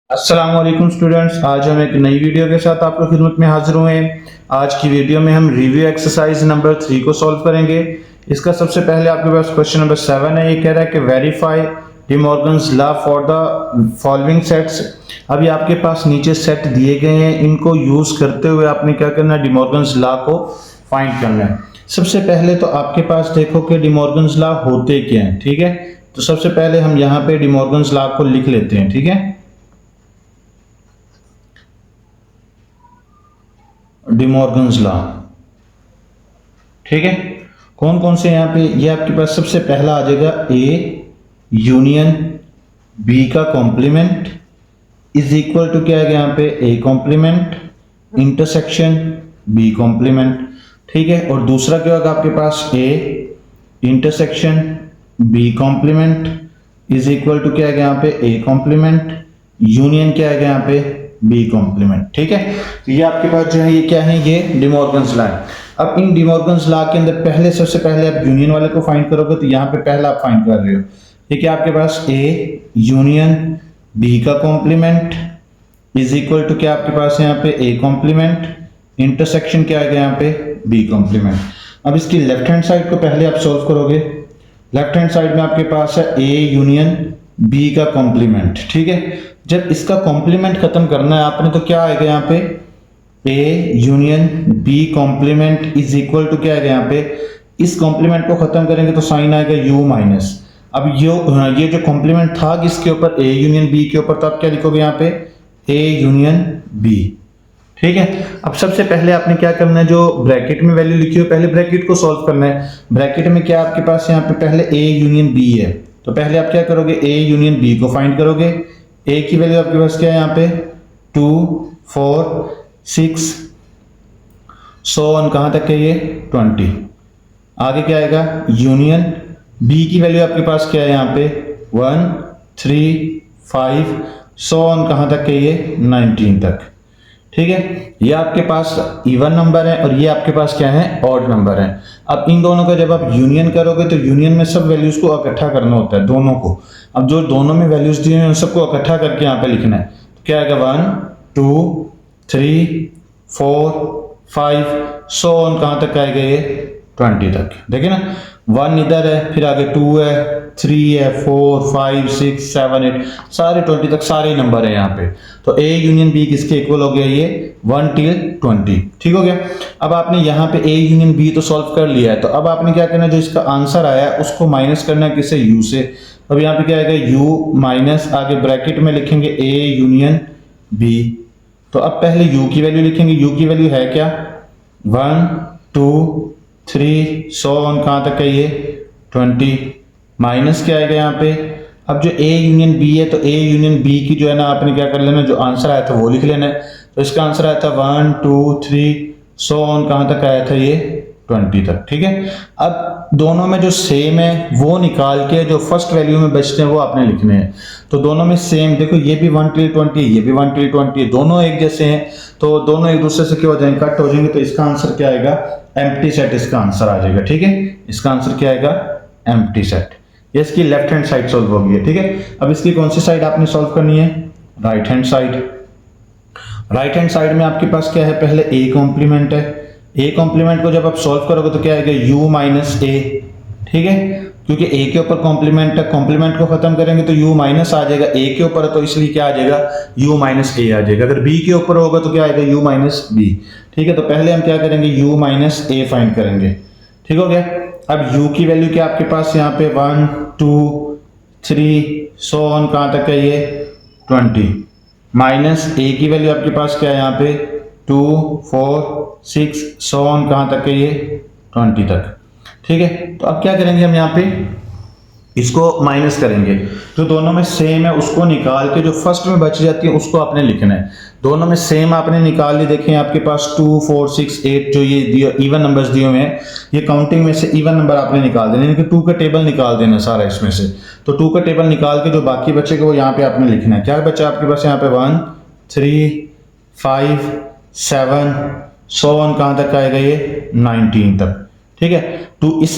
अस्सलाम वालेकुम स्टूडेंट्स, आज हम एक नई वीडियो के साथ आपकी खिदमत में हाजिर हुए हैं। आज की वीडियो में हम रिव्यू एक्सरसाइज नंबर 3 को सॉल्व करेंगे। इसका सबसे पहले आपके पास क्वेश्चन नंबर 7 है। ये कह रहा है कि verify D Morgan's law for the following sets. अभी आपके पास नीचे सेट दिए गए हैं, इनको यूज करते हुए आपने क्या करना है, डी मॉर्गन्स लॉ को फाइंड करना है। सबसे पहले तो आपके पास देखो कि डी मॉर्गन्स लॉ होते क्या हैं, ठीक है। तो सबसे पहले हम यहाँ पे डी मॉर्गन्स लॉ को लिख लेते हैं, ठीक है। डी मॉर्गन्स लॉ, ठीक है। कौन कौन से यहाँ पे, ये आपके पास सबसे पहला आ जाएगा ए यूनियन बी का कॉम्प्लीमेंट इज इक्वल टू क्या है यहाँ पे, A complement intersection B complement, ठीक है। और दूसरा क्या होगा आपके पास, A intersection B complement is equal to क्या है यहाँ पे, ए कॉम्प्लीमेंट यूनियन क्या है यहाँ पे, बी कॉम्प्लीमेंट, ठीक है। तो ये आपके पास जो है ये क्या है, ये डी मॉर्गन्स लॉ है। अब इन डी मॉर्गन्स लॉ के अंदर पहले सबसे पहले आप यूनियन वाले को फाइंड करोगे, तो यहाँ पे पहला आप फाइंड कर रहे हो, ठीक है। आपके पास ए यूनियन बी का कॉम्प्लीमेंट इज इक्वल टू क्या आपके पास यहाँ पे, ए कॉम्प्लीमेंट इंटरसेक्शन क्या है यहाँ पे, बी कॉम्प्लीमेंट। अब इसकी लेफ्ट हैंड साइड को पहले आप सोल्व करोगे। लेफ्ट हैंड साइड में आपके पास है ए यूनियन बी का कॉम्प्लीमेंट, ठीक है। जब इसका कॉम्प्लीमेंट खत्म करना है आपने, तो क्या आएगा यहाँ पे, a union b complement is equal to क्या आएगा यहाँ पे, इस कॉम्प्लीमेंट को खत्म करेंगे तो साइन आएगा यू माइनस। अब ये जो कॉम्प्लीमेंट था किसके ऊपर, ए यूनियन बी के ऊपर, तो आप क्या लिखोगे यहाँ पे, ए यूनियन बी, ठीक है। अब सबसे पहले आपने क्या करना है, जो ब्रैकेट में वैल्यू लिखी हो पहले ब्रैकेट को सॉल्व करना है। ब्रैकेट में क्या आपके पास यहाँ पे पहले ए यूनियन बी है, तो पहले आप क्या करोगे, ए यूनियन बी को फाइंड करोगे। ए की वैल्यू आपके पास क्या है यहाँ पे, 2 4 6 सो ऑन, कहां तक है ये 20। आगे क्या आएगा, यूनियन बी की वैल्यू आपके पास क्या है यहाँ पे, 1 3 5 सो ऑन, कहां तक है ये 19 तक, ठीक है। ये आपके पास इवन नंबर है और ये आपके पास क्या है, ऑड नंबर है। अब इन दोनों का जब आप यूनियन करोगे तो यूनियन में सब वैल्यूज को इकट्ठा करना होता है, दोनों को। अब जो दोनों में वैल्यूज दिए हैं उन सबको इकट्ठा करके यहाँ पे लिखना है। तो क्या आएगा, 1 2 3 4 5 सो ऑन, कहां तक आएगा ये 20 तक, देखिए ना। 1 इधर है, फिर आगे 2 है, 3 है, 4 5 6 7 8 सारे 20 तक सारे नंबर है यहाँ पे। तो ए यूनियन बी किसके इक्वल हो गया, ये 1 till 20, ठीक हो गया। अब आपने यहाँ पे ए यूनियन बी तो सॉल्व कर लिया है, तो अब आपने क्या करना है, जो इसका आंसर आया है उसको माइनस करना है किससे, यू से। अब यहाँ पे क्या आएगा, यू माइनस, आगे ब्रैकेट में लिखेंगे ए यूनियन बी। तो अब पहले u की वैल्यू लिखेंगे। u की वैल्यू है क्या, 1 2 3 सो ऑन, कहां तक है ये 20, माइनस क्या आएगा यहाँ पे। अब जो a यूनियन b है, तो a यूनियन b की जो है ना आपने क्या कर लेना, जो आंसर आया था वो लिख लेना है। तो इसका आंसर आया था 1 2 3 सो ऑन, कहां तक आया था ये 20 तक, ठीक है। अब दोनों में जो सेम है वो निकाल के जो फर्स्ट वैल्यू में बचते हैं वो आपने लिखने हैं। तो दोनों में सेम, देखो ये भी 1 till 20 ये भी 1 till 20, दोनों एक जैसे हैं, तो दोनों एक दूसरे से क्या हो जाएंगे, कट हो जाएंगे। तो इसका आंसर क्या आएगा, एम्प्टी सेट इसका आंसर आ जाएगा, ठीक है। इसका आंसर क्या आएगा, एम्प्टी सेट। ये इसकी लेफ्ट हैंड साइड सॉल्व होगी है, ठीक है। अब इसकी कौन सी साइड आपने सॉल्व करनी है, right hand side. Right hand side में आपके पास क्या है, पहले ए कॉम्प्लीमेंट है। ए कॉम्प्लीमेंट को जब आप सॉल्व करोगे तो क्या आएगा, u माइनस ए, ठीक है। क्योंकि a के ऊपर कॉम्प्लीमेंट है, कॉम्प्लीमेंट को खत्म करेंगे तो u माइनस आ जाएगा, a के ऊपर है तो इसलिए क्या आ जाएगा, u माइनस ए आ जाएगा। अगर b के ऊपर होगा तो क्या आएगा, u माइनस बी, ठीक है। तो पहले हम क्या करेंगे, u माइनस ए फाइंड करेंगे, ठीक हो गया। अब u की वैल्यू क्या आपके पास यहाँ पे, 1 2 3 सो ऑन, कहां तक है ये 20, माइनस a की वैल्यू आपके पास क्या है यहाँ पे, 2 4 6 सो ऑन, कहां तक है ये 20 तक, ठीक है। तो अब क्या करेंगे, हम यहाँ पे इसको माइनस करेंगे। जो दोनों में सेम है उसको निकाल के जो फर्स्ट में बच जाती है उसको आपने लिखना है। दोनों में सेम आपने निकाल ली, देखें आपके पास 2 4 6 8 जो ये दिए इवन नंबर्स दिए हुए हैं, ये काउंटिंग में से इवन नंबर आपने निकाल देना, यानी कि 2 का टेबल निकाल देना सारा इसमें से। तो 2 का टेबल निकाल के जो बाकी बचेगा वो यहाँ पे आपने लिखना है। क्या बचा आपके पास यहाँ पे, 1 3 5 7 सो ऑन, कहां तक आएगा ये 19 तक, ठीक है। टू इस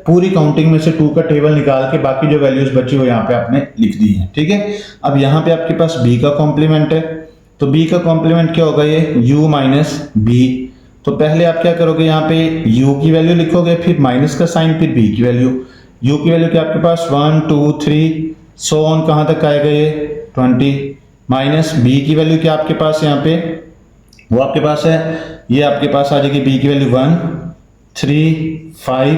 पूरी काउंटिंग में से 2 का टेबल निकाल के बाकी जो वैल्यूज बची वो यहाँ पे आपने लिख दी है, ठीक है। अब यहाँ पे आपके पास b का कॉम्प्लीमेंट है, तो b का कॉम्प्लीमेंट क्या होगा, ये u माइनस b। तो पहले आप क्या करोगे, यहाँ पे u की वैल्यू लिखोगे, फिर माइनस का साइन, फिर b की वैल्यू। u की वैल्यू क्या आपके पास 1 2 3 सो ऑन, कहाँ तक आएगा ये 20, माइनस b की वैल्यू क्या आपके पास यहाँ पे वो आपके पास है, ये आपके पास आ जाएगी b की वैल्यू 1 3 5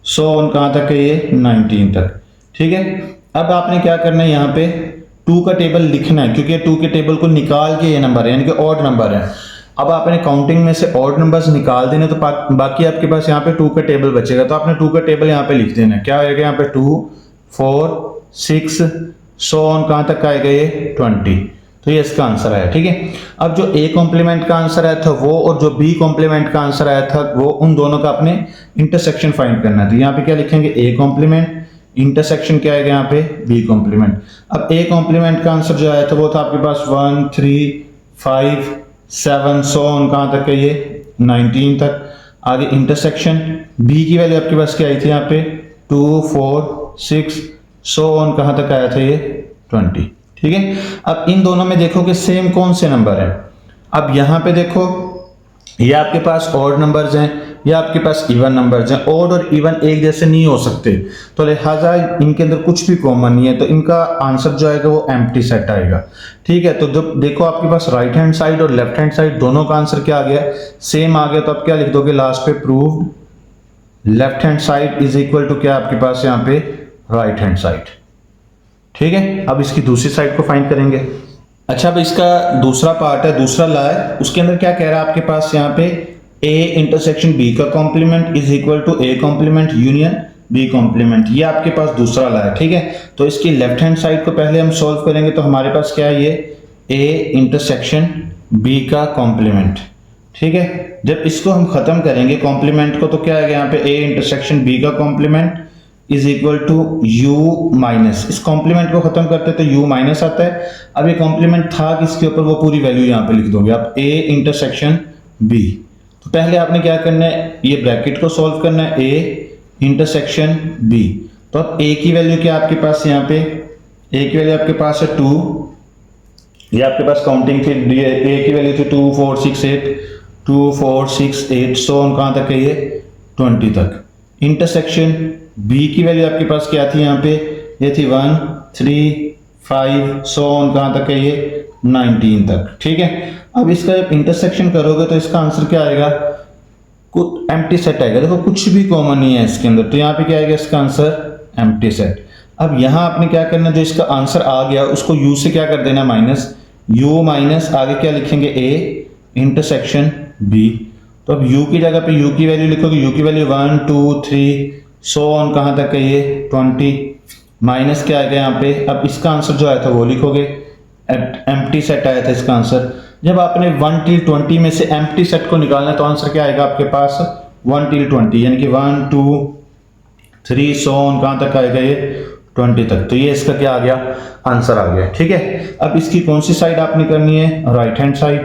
सो ऑन, कहाँ तक है ये 19 तक, ठीक है। अब आपने क्या करना है, यहाँ पे 2 का टेबल लिखना है, क्योंकि 2 के टेबल को निकाल के ये नंबर है, यानी कि ऑड नंबर है। अब आपने काउंटिंग में से ऑड नंबर्स निकाल देने, तो बाकी आपके पास यहाँ पे 2 का टेबल बचेगा, तो आपने 2 का टेबल यहाँ पे लिख देना है। क्या आएगा यहाँ पे 2 4 6 सो ऑन, कहाँ तक आएगा ये 20, तो ये इसका आंसर आया, ठीक है। अब जो a कॉम्प्लीमेंट का आंसर आया था वो और जो b कॉम्प्लीमेंट का आंसर आया था वो, उन दोनों का आपने इंटरसेक्शन फाइंड करना है। तो यहाँ पे क्या लिखेंगे, a कॉम्प्लीमेंट, इंटरसेक्शन क्या आएगा यहाँ पे b कॉम्प्लीमेंट। अब a कॉम्प्लीमेंट का आंसर जो आया था वो था आपके पास 1 3 5 7 सो ऑन, कहाँ तक है ये 19 तक। आगे इंटरसेक्शन b की वैल्यू आपके पास क्या आई थी यहाँ पे 2 4 6 सो ऑन, कहाँ तक आया था ये 20, ठीक है। अब इन दोनों में देखो कि सेम कौन से नंबर है। अब यहाँ पे देखो ये आपके पास ऑड नंबर्स हैं, ये आपके पास इवन नंबर्स हैं। ऑड और इवन एक जैसे नहीं हो सकते, तो लिहाजा इनके अंदर कुछ भी कॉमन नहीं है, तो इनका आंसर जो आएगा वो एम्प्टी सेट आएगा, ठीक है। तो जब देखो आपके पास राइट हैंड साइड और लेफ्ट हैंड साइड दोनों का आंसर क्या आ गया, सेम आ गया, तो आप क्या लिख दोगे लास्ट पे, proved left hand side is equal to क्या आपके पास यहाँ पे राइट हैंड साइड, ठीक है। अब इसकी दूसरी साइड को फाइंड करेंगे। अच्छा, अब इसका दूसरा पार्ट है, दूसरा ला है, उसके अंदर क्या कह रहा है आपके पास यहाँ पे a इंटरसेक्शन b का complement is equal to a complement union b complement, ये आपके पास दूसरा ला है, ठीक है। तो इसकी लेफ्ट हैंड साइड को पहले हम सॉल्व करेंगे, तो हमारे पास क्या है, ये a इंटरसेक्शन b का कॉम्प्लीमेंट, ठीक है। जब इसको हम खत्म करेंगे कॉम्प्लीमेंट को, तो क्या आएगा यहाँ पे a इंटरसेक्शन b का complement is equal to u minus, इस कॉम्प्लीमेंट को खत्म करते हैं तो u माइनस आता है। अब ये कॉम्प्लीमेंट था किसके ऊपर, वो पूरी वैल्यू यहाँ पे लिख दोगे आप, a इंटरसेक्शन b। तो पहले आपने क्या करना है, ये ब्रैकेट को सॉल्व करना है, a इंटरसेक्शन b। तो अब a की वैल्यू क्या आपके पास यहाँ पे, a की वैल्यू आपके पास है 2, ये आपके पास काउंटिंग थी, a की वैल्यू थी 2 4 6 8 2 4 6 8 सो ऑन, कहाँ तक है ये 20 तक। इंटरसेक्शन b की वैल्यू आपके पास क्या थी यहाँ पे, ये थी 1 3 5 सो ऑन, कहाँ तक है ये 19 तक, ठीक है। अब इसका जब इंटरसेक्शन करोगे तो इसका आंसर क्या आएगा, कुछ एम्प्टी सेट आएगा। देखो कुछ भी कॉमन नहीं है इसके अंदर, तो यहाँ पे क्या आएगा इसका आंसर एम्प्टी सेट। अब यहाँ आपने क्या करना है, जो इसका आंसर आ गया उसको u से क्या कर देना माइनस, u माइनस आगे क्या लिखेंगे a इंटरसेक्शन b। तो अब u की जगह पे u की वैल्यू लिखोगे, u की वैल्यू 1 2 3 सो ऑन, कहाँ तक है ये 20, माइनस क्या आएगा यहाँ पे। अब इसका आंसर जो आया था वो लिखोगे, एम्प्टी सेट आया था इसका आंसर। जब आपने 1 till 20 में से एम्प्टी सेट को निकालना है तो आंसर क्या आएगा आपके पास 1 till 20, यानी कि 1 2 3 सो ऑन, कहाँ तक आएगा ये 20 तक। तो ये इसका क्या आ गया, आंसर आ गया, ठीक है। अब इसकी कौन सी साइड आपने करनी है, राइट हैंड साइड,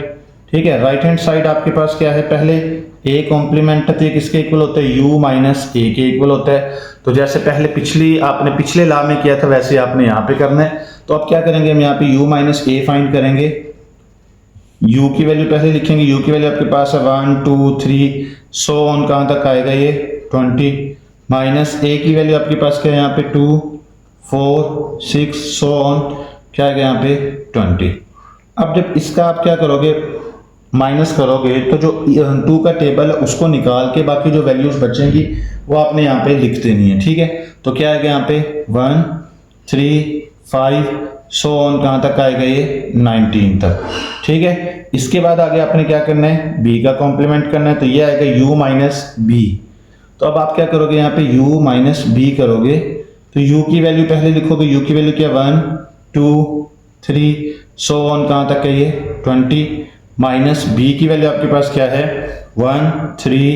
ठीक है। राइट हैंड साइड आपके पास क्या है, पहले a कॉम्प्लीमेंट किसके इक्वल होता है, u माइनस a के इक्वल होता है। तो जैसे पहले आपने पिछले ला में किया था वैसे आपने यहाँ पे करना है। तो अब क्या करेंगे, हम यहाँ पे u माइनस a फाइंड करेंगे। u की वैल्यू पहले लिखेंगे, u की वैल्यू आपके पास है 1 2 3 सो ऑन, कहाँ तक आएगा ये 20, माइनस a की वैल्यू आपके पास क्या है यहाँ पे 2 4 6 सो ऑन, क्या आएगा यहाँ पे 20। अब जब इसका आप क्या करोगे, माइनस करोगे, तो जो 2 का टेबल है उसको निकाल के बाकी जो वैल्यूज बचेंगी वो आपने यहाँ पे लिख देनी है, ठीक है। तो क्या आएगा यहाँ पे 1 3 5 सो ऑन, कहाँ तक आएगा ये 19 तक, ठीक है। इसके बाद आगे आपने क्या करना है, b का कॉम्प्लीमेंट करना है, तो ये आएगा u माइनस b। तो अब आप क्या करोगे, यहाँ पे u माइनस b करोगे, तो u की वैल्यू पहले लिखोगे, u की वैल्यू क्या 1 2 3 सो ऑन, कहाँ तक है ये 20, माइनस b की वैल्यू आपके पास क्या है 1 3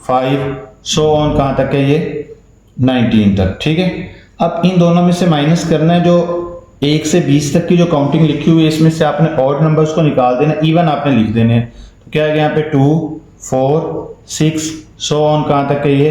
5 सो ऑन, कहाँ तक है ये 19 तक, ठीक है। अब इन दोनों में से माइनस करना है, जो 1 से 20 तक की जो काउंटिंग लिखी हुई है इसमें से आपने ऑड नंबर्स को निकाल देना, इवन आपने लिख देने हैं। तो क्या आएगा यहाँ पे 2 4 6 सो ऑन कहाँ तक है ये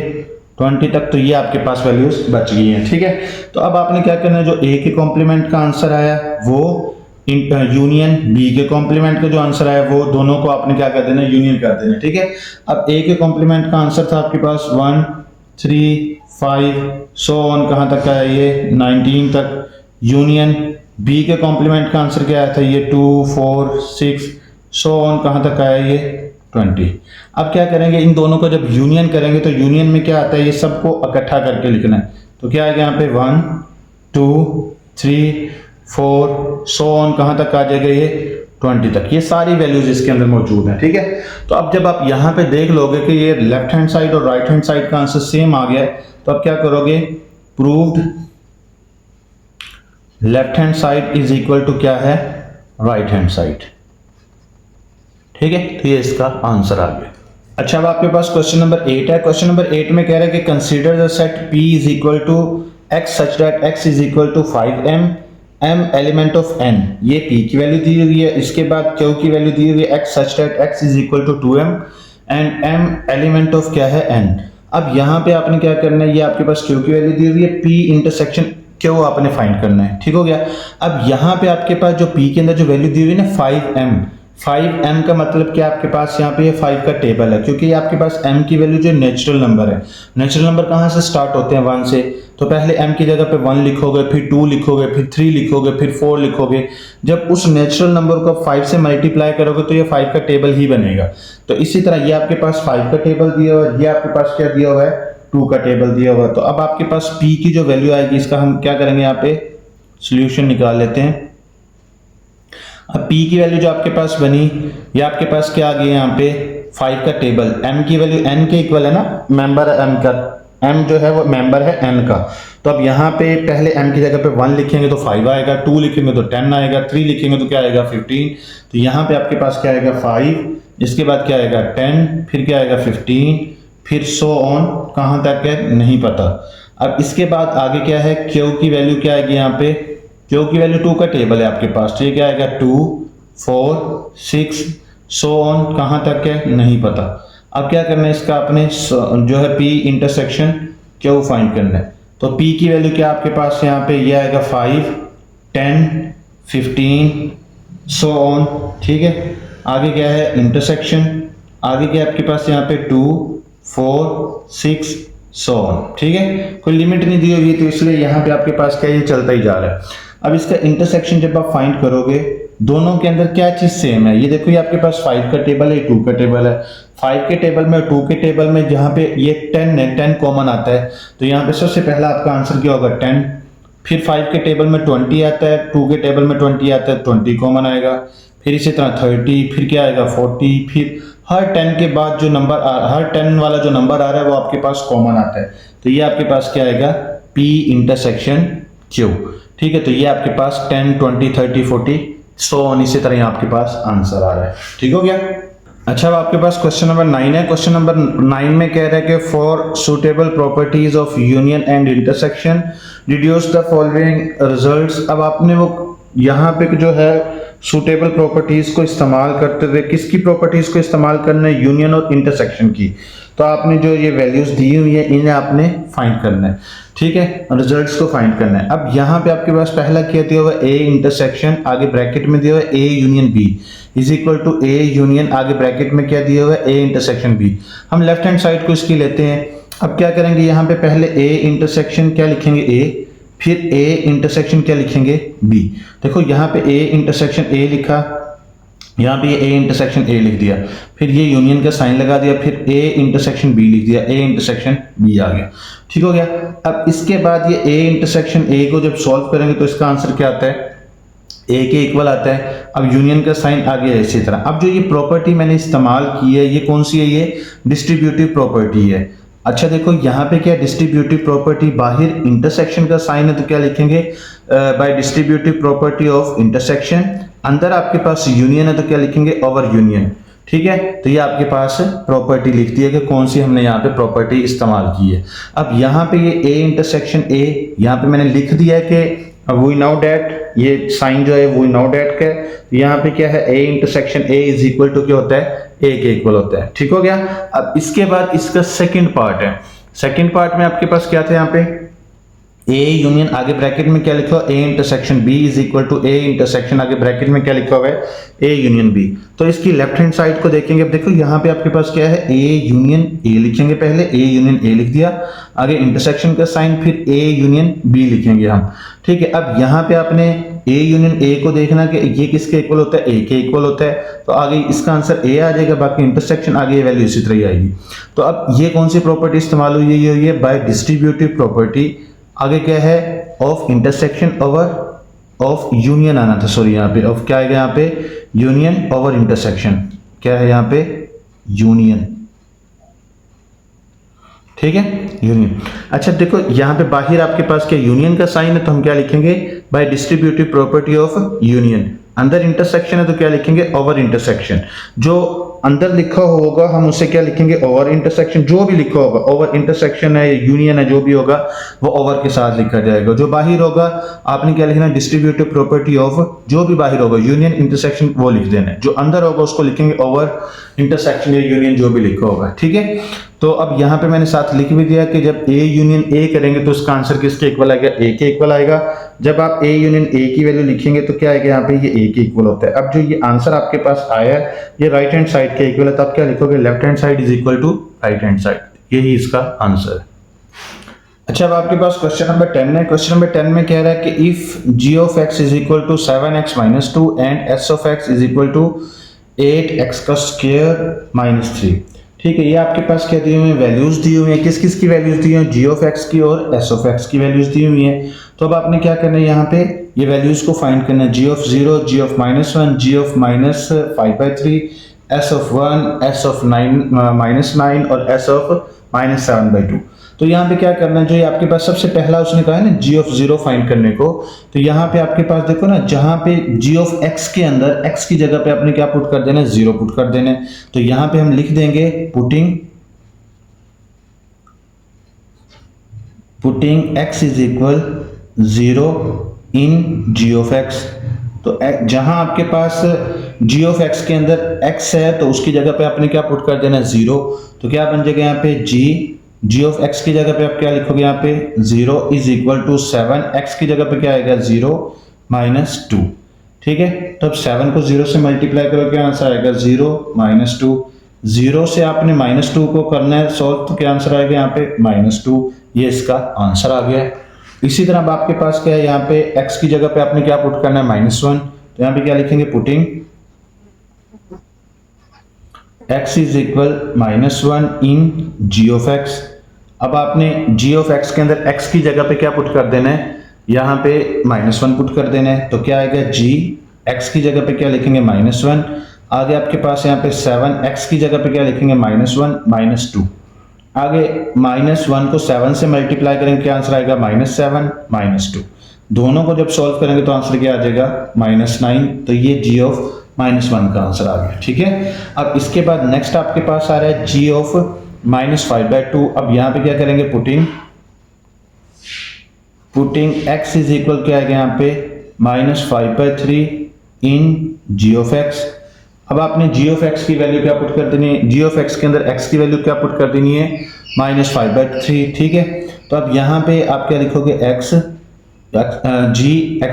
20 तक। तो ये आपके पास वैल्यूज बच गई हैं, ठीक है। तो अब आपने क्या करना है, जो ए के कॉम्प्लीमेंट का आंसर आया वो यूनियन बी के कॉम्प्लीमेंट का जो आंसर आया वो दोनों को आपने क्या कर देना, यूनियन कर देना, ठीक है। अब ए के कॉम्प्लीमेंट का आंसर था आपके पास 1 3 5 सो ऑन कहाँ तक आया ये 19 तक। यूनियन बी के कॉम्प्लीमेंट का आंसर क्या आया था ये 2 4 6 सो ऑन कहाँ तक आया ये 20। अब क्या करेंगे, इन दोनों को जब यूनियन करेंगे तो यूनियन में क्या आता है, ये सबको इकट्ठा करके लिखना है। तो क्या आएगा यहाँ पे 1 2 3 4 सो ऑन कहाँ तक आ जाएगा ये 20 तक। ये सारी वैल्यूज इसके अंदर मौजूद हैं, ठीक है। तो अब जब आप यहाँ पे देख लोगे कि ये लेफ्ट हैंड साइड और राइट हैंड साइड का आंसर सेम आ गया है, तो आप क्या करोगे, proved left hand side is equal to क्या है, राइट हैंड साइड, ठीक है। तो ये इसका आंसर आ गया। अच्छा, अब आपके पास क्वेश्चन नंबर 8 है। क्वेश्चन नंबर 8 में कह रहा है कि consider the set P is equal to x such that x is equal to 5m m element of n। ये P की वैल्यू दी हुई है, इसके बाद Q की वैल्यू दी हुई है x such that x is equal to 2m and m element of क्या है n। अब यहाँ पे आपने क्या करना है, ये आपके पास Q की वैल्यू दी हुई है, P इंटरसेक्शन Q आपने फाइंड करना है, ठीक हो गया। अब यहाँ पे आपके पास जो P के अंदर जो वैल्यू दी हुई है ना 5m का मतलब क्या, आपके पास यहाँ पे ये 5 का टेबल है, क्योंकि ये आपके पास m की वैल्यू जो नेचुरल नंबर है, नेचुरल नंबर कहाँ से स्टार्ट होते हैं 1 से। तो पहले m की जगह पे 1 लिखोगे, फिर 2 लिखोगे, फिर 3 लिखोगे, फिर 4 लिखोगे। जब उस नेचुरल नंबर को 5 से मल्टीप्लाई करोगे तो ये 5 का टेबल ही बनेगा। तो इसी तरह ये आपके पास 5 का टेबल दिया हुआ है, ये आपके पास क्या दिया हुआ है 2 का टेबल दिया हुआ है। तो अब आपके पास p की जो वैल्यू आएगी इसका हम क्या करेंगे, यहाँ पे सोल्यूशन निकाल लेते हैं। अब p की वैल्यू जो आपके पास बनी, ये आपके पास क्या आ गया यहाँ पे 5 का टेबल, m की वैल्यू n के इक्वल है ना, मेंबर है m का, m जो है वो मेंबर है n का। तो अब यहाँ पे पहले m की जगह पे 1 लिखेंगे तो 5 आएगा, 2 लिखेंगे तो 10 आएगा, 3 लिखेंगे तो क्या आएगा 15। तो यहाँ पे आपके पास क्या आएगा 5, इसके बाद क्या आएगा 10, फिर क्या आएगा 15, फिर सो ऑन कहाँ तक है नहीं पता। अब इसके बाद आगे क्या है, Q की वैल्यू क्या आएगी, यहाँ पे Q की वैल्यू 2 का टेबल है आपके पास, तो ये क्या आएगा 2 4 6 सो ऑन कहाँ तक है नहीं पता। अब क्या करना है, इसका अपने जो है P इंटरसेक्शन Q फाइंड करना है। तो P की वैल्यू क्या आपके पास यहाँ पे ये आएगा 5 10 15 सो ऑन, ठीक है। आगे क्या है इंटरसेक्शन, आगे क्या आपके पास यहाँ पे 2 4 6 सो ऑन, ठीक है। कोई लिमिट नहीं दी हुई तो इसलिए यहाँ पे आपके पास क्या ये चलता ही जा रहा है। अब इसका इंटरसेक्शन जब आप फाइंड करोगे दोनों के अंदर क्या चीज सेम है, ये देखो ये आपके पास 5 का टेबल है, 2 का टेबल है। 5 के टेबल में 2 के टेबल में जहाँ पे ये 10 है, 10 कॉमन आता है, तो यहाँ पे सबसे पहला आपका आंसर क्या होगा 10। फिर 5 के टेबल में 20 आता है, 2 के टेबल में 20 आता है, 20 कॉमन आएगा। फिर इसी तरह 30, फिर क्या आएगा 40, फिर हर 10 के बाद जो नंबर हर 10 वाला जो नंबर आ रहा है वो आपके पास कॉमन आता है। तो ये आपके पास क्या आएगा P इंटरसेक्शन Q, ठीक है। तो ये आपके पास 10 20 30 40 सो ऑन, इसी तरह आपके पास आंसर आ रहा है, ठीक हो गया। अच्छा, अब आपके पास क्वेश्चन नंबर 9 है। क्वेश्चन नंबर 9 में कह रहा है कि for suitable properties of union and intersection deduce the following results. अब आपने वो यहाँ पे जो है सुटेबल प्रॉपर्टीज को इस्तेमाल करते हुए किसकी प्रॉपर्टीज को इस्तेमाल करना है, यूनियन और इंटरसेक्शन की। तो आपने जो ये वैल्यूज दी हुई है इन्हें आपने फाइंड करना है, ठीक है, रिजल्ट्स को फाइंड करना है। अब यहाँ पे आपके पास पहला क्या दिया हुआ है ए इंटरसेक्शन, आगे ब्रैकेट में दिया हुआ है a union B is equal to a union, आगे ब्रैकेट में क्या दिया हुआ है ए इंटरसेक्शन बी। हम लेफ्ट हैंड साइड को इसकी लेते हैं। अब क्या करेंगे, यहाँ पे पहले ए इंटरसेक्शन क्या लिखेंगे ए, फिर ए इंटरसेक्शन क्या लिखेंगे बी। देखो यहाँ पे ए इंटरसेक्शन ए लिखा, यहाँ पे ए इंटरसेक्शन ए लिख दिया, फिर ये यूनियन का साइन लगा दिया, फिर ए इंटरसेक्शन बी लिख दिया, ए इंटरसेक्शन बी आ गया, ठीक हो गया। अब इसके बाद ये ए इंटरसेक्शन ए को जब सॉल्व करेंगे तो इसका आंसर क्या आता है, ए के इक्वल आता है। अब यूनियन का साइन आ गया इसी तरह। अब जो ये प्रॉपर्टी मैंने इस्तेमाल की है ये कौन सी है, ये डिस्ट्रीब्यूटिव प्रॉपर्टी है। अच्छा देखो यहाँ पे क्या डिस्ट्रीब्यूटिव प्रॉपर्टी, बाहर इंटरसेक्शन का साइन है तो क्या लिखेंगे bye distributive property of intersection, अंदर आपके पास यूनियन है तो क्या लिखेंगे ओवर यूनियन, ठीक है। तो ये आपके पास प्रॉपर्टी लिख दी है कि कौन सी हमने यहाँ पे प्रॉपर्टी इस्तेमाल की है। अब यहाँ पे ये ए इंटरसेक्शन ए यहाँ पे मैंने लिख दिया है कि वी नो डैट, ये साइन जो है वी नो डैट का, यहाँ पे क्या है a intersection a is equal to क्या होता है ए के इक्वल होता है। ठीक हो गया। अब इसके बाद इसका सेकंड पार्ट है। सेकंड पार्ट में आपके पास क्या था यहाँ पे, ए यूनियन, आगे ब्रैकेट में क्या लिखा हुआ, a intersection B is equal to a intersection, आगे ब्रैकेट में क्या लिखा हुआ है, ए यूनियन बी। तो इसकी लेफ्ट हैंड साइड को देखेंगे। अब देखो यहाँ पे आपके पास क्या है, ए यूनियन ए लिखेंगे, पहले ए यूनियन ए लिख दिया, आगे इंटरसेक्शन का साइन, फिर ए यूनियन बी लिखेंगे हम। ठीक है। अब यहाँ पे आपने ए यूनियन ए को देखना कि ये किसके इक्वल होता है, ए के इक्वल होता है, तो आगे इसका आंसर ए आ जाएगा, बाकी इंटरसेक्शन आगे ये वैल्यू इसी तरह ही आएगी। तो अब ये कौन सी प्रॉपर्टी इस्तेमाल हुई है, ये हुई है बाय डिस्ट्रीब्यूटिव प्रॉपर्टी। आगे क्या है, of intersection over of union आना था, सॉरी यहाँ पे ऑफ क्या आएगा, यहाँ पे यूनियन ओवर इंटरसेक्शन, क्या है यहाँ पे यूनियन। ठीक है, यूनियन। अच्छा देखो यहाँ पे बाहर आपके पास क्या यूनियन का साइन है, तो हम क्या लिखेंगे, bye distributive property of union. अंदर इंटरसेक्शन है तो क्या लिखेंगे, ओवर इंटरसेक्शन। जो अंदर लिखा होगा हम उसे क्या लिखेंगे, ओवर इंटरसेक्शन। जो भी लिखा होगा, ओवर इंटरसेक्शन है, यूनियन है, जो भी होगा वो ओवर के साथ लिखा जाएगा। जो बाहर होगा आपने क्या लिखना, डिस्ट्रीब्यूटिव प्रॉपर्टी ऑफ, जो भी बाहर होगा यूनियन इंटरसेक्शन वो लिख देना है, जो अंदर होगा उसको लिखेंगे ओवर इंटरसेक्शन या यूनियन, जो भी लिखा होगा। ठीक है। तो अब यहाँ पे मैंने साथ लिख भी दिया कि जब ए यूनियन ए करेंगे तो इसका आंसर किसके इक्वल आएगा, ए के इक्वल आएगा। जब आप ए यूनियन ए की वैल्यू लिखेंगे तो क्या आएगा, यहाँ पे ये ए के इक्वल होता है। अब जो ये आंसर आपके पास आया है ये राइट हैंड साइड के इक्वल है, तो आप क्या लिखोगे, left hand side is equal to right hand side, यही इसका आंसर है। अच्छा अब आपके पास क्वेश्चन नंबर 10 है। क्वेश्चन नंबर 10 में कह रहा है कि if g of x is equal to 7x minus 2 and s of x is equal to 8x का स्क्वायर माइनस 3। ठीक है। ये आपके पास क्या दी हुई है, वैल्यूज दी हुई है। किस किस की वैल्यूज दी हुई है, g ऑफ x की और s ऑफ x की वैल्यूज दी हुई है। तो अब आपने क्या करना है, यहाँ पे ये वैल्यूज को फाइंड करना है, g of 0, g of -1, g of -5/3, s of 1, s of -9 और s ऑफ -7/2। तो यहाँ पे क्या करना है, जो ये आपके पास सबसे पहला उसने कहा है ना g ऑफ 0 फाइंड करने को, तो यहाँ पे आपके पास देखो ना, जहां पे g ऑफ x के अंदर x की जगह पे आपने क्या पुट कर देना है, 0 पुट कर देना है। तो यहाँ पे हम लिख देंगे putting x is equal 0 in g of x। तो जहां आपके पास g ऑफ x के अंदर x है तो उसकी जगह पे आपने क्या पुट कर देना है, 0। तो क्या बन जाएगा यहाँ पे g ऑफ x की जगह पे आप क्या लिखोगे, यहाँ पे 0 इज इक्वल टू 7, x की जगह पे क्या आएगा, 0 माइनस 2। ठीक है। तो अब 7 को 0 से मल्टीप्लाई करो, क्या आंसर आएगा, 0 माइनस 2। 0 से आपने -2 को करना है सॉल्व, तो क्या आंसर आएगा यहाँ पे -2। ये इसका आंसर आ गया है। इसी तरह अब आपके पास क्या है, यहाँ पे x की जगह पे आपने क्या पुट करना है, -1। तो यहाँ पे क्या लिखेंगे, putting x is equal -1 in g of x। अब आपने g ऑफ x के अंदर x की जगह पे क्या पुट कर देना है, यहाँ पे -1 पुट कर देना है। तो क्या आएगा, g x की जगह पे क्या लिखेंगे, -1। आगे आपके पास यहाँ पे 7, x की जगह पे क्या लिखेंगे, -1 -2। आगे -1 को 7 से मल्टीप्लाई करेंगे, क्या आंसर आएगा, -7 -2। दोनों को जब सॉल्व करेंगे तो आंसर क्या आ जाएगा, -9। तो ये g ऑफ -1 का आंसर आ गया। ठीक है। अब इसके बाद नेक्स्ट आपके पास आ रहा है g ऑफ -5/2। अब यहाँ पे क्या करेंगे, पुटिंग x इज इक्वल क्या आएगा यहाँ पे, -5/3 इन g ऑफ x। अब आपने g ऑफ x की वैल्यू क्या पुट कर देनी है, g ऑफ x के अंदर x की वैल्यू क्या पुट कर देनी है, -5/3। ठीक है। तो अब यहाँ पे आप क्या लिखोगे, x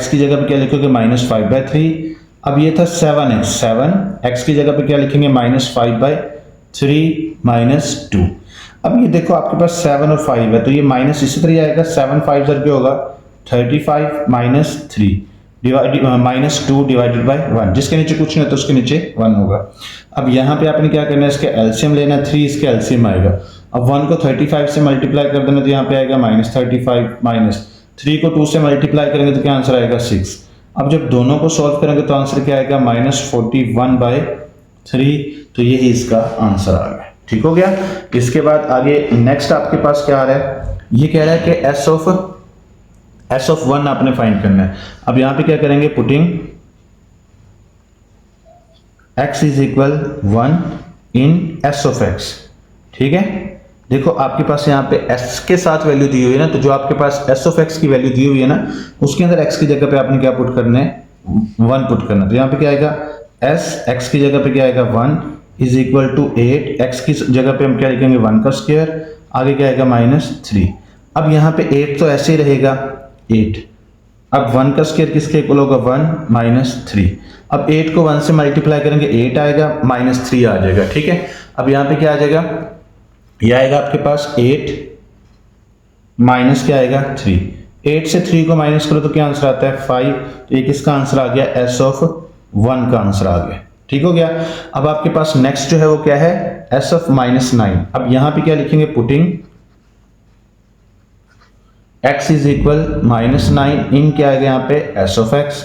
की जगह पे क्या लिखोगे, -5/3। अब ये था 7x की जगह पे क्या लिखेंगे, -5/3 -2। अब ये देखो आपके पास 7 और 5 है, तो ये माइनस इसी तरह आएगा, 7 5 क्या होगा, 35 -3 -2 डिवाइडेड बाय 1। जिसके नीचे कुछ नहीं है तो उसके नीचे 1 होगा। अब यहाँ पे आपने क्या करना है, इसके एलसीएम लेना, 3 इसके एलसीएम आएगा। अब 1 को 35 से मल्टीप्लाई कर देना, तो यहाँ पे आएगा -35 -3 को 2 से मल्टीप्लाई करेंगे तो क्या आंसर आएगा, 6। अब जब दोनों को सॉल्व करेंगे तो आंसर क्या आएगा, -41/3। तो यही इसका आंसर आ गया। ठीक हो गया। इसके बाद आगे नेक्स्ट आपके पास क्या आ रहा है, ये कह रहा है कि s ऑफ 1 आपने फाइंड करना है। अब यहां पे क्या करेंगे, putting x is equal 1 in s of x। ठीक है। देखो आपके पास यहाँ पे s के साथ वैल्यू दी हुई है ना, तो जो आपके पास s ऑफ x की वैल्यू दी हुई है ना, उसके अंदर x की जगह पे आपने क्या पुट करना है, 1 पुट करना। तो यहाँ पे क्या आएगा, s x की जगह पे क्या आएगा, 1 इज इक्वल टू 8, एक्स की जगह पे हम क्या लिखेंगे 1 का स्क्वायर, आगे क्या आएगा -3। अब यहाँ पे 8 तो ऐसे ही रहेगा 8, अब 1 का स्क्वायर किसके इक्वल होगा 1 -3। अब 8 को 1 से मल्टीप्लाई करेंगे 8 आएगा, -3 आ जाएगा। ठीक है, अब यहाँ पे क्या आ जाएगा, यह आएगा आपके पास 8 माइनस क्या आएगा 3। 8 से 3 को माइनस करो तो क्या आंसर आता है 5। तो ये किसका आंसर आ गया, S ऑफ 1 का आंसर आ गया। ठीक हो गया। अब आपके पास नेक्स्ट जो है वो क्या है, S ऑफ -9। अब यहां पे क्या लिखेंगे, पुटिंग x इज इक्वल -9 इन क्या आएगा यहाँ पे S ऑफ x।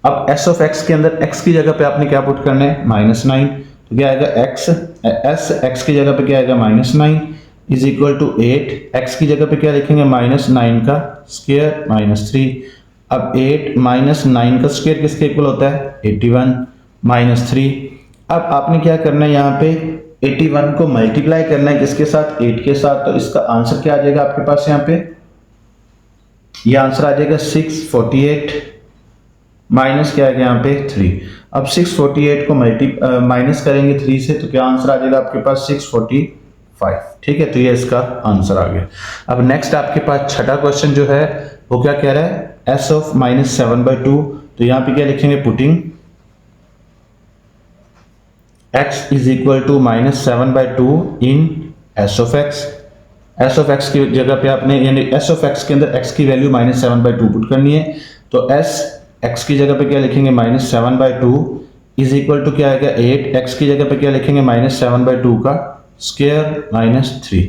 अब S ऑफ x के अंदर x की जगह पे आपने क्या पुट करना है -9, तो क्या आएगा x की जगह पे क्या आएगा -9 इज इक्वल टू 8, x की जगह पे क्या लिखेंगे -9 का स्क्वायर -3। अब 8 -9 का स्क्वायर किसके इक्वल होता है 81 -3। अब आपने क्या करना है, यहाँ पे 81 को मल्टीप्लाई करना है किसके साथ, 8 के साथ। तो इसका आंसर क्या आ जाएगा आपके पास, यहाँ पे ये आंसर आ जाएगा 648 माइनस क्या आएगा यहाँ पे 3। अब 648 को माइनस करेंगे 3 से तो क्या आंसर आ जाएगा आपके पास 645। ठीक है, तो ये इसका आंसर आ गया। अब नेक्स्ट आपके पास छठा क्वेश्चन जो है वो क्या कह रहा है, S ऑफ -7/2। तो यहाँ पे क्या लिखेंगे, putting x is equal to -7/2 in S of x। S of x की जगह पे आपने यानी S ऑफ x के अंदर x की वैल्यू -7/2 पुट करनी है। तो x की जगह पे क्या लिखेंगे -7/2 इज इक्वल टू क्या आएगा 8, x की जगह पे क्या लिखेंगे -7/2 का स्क्वायर -3।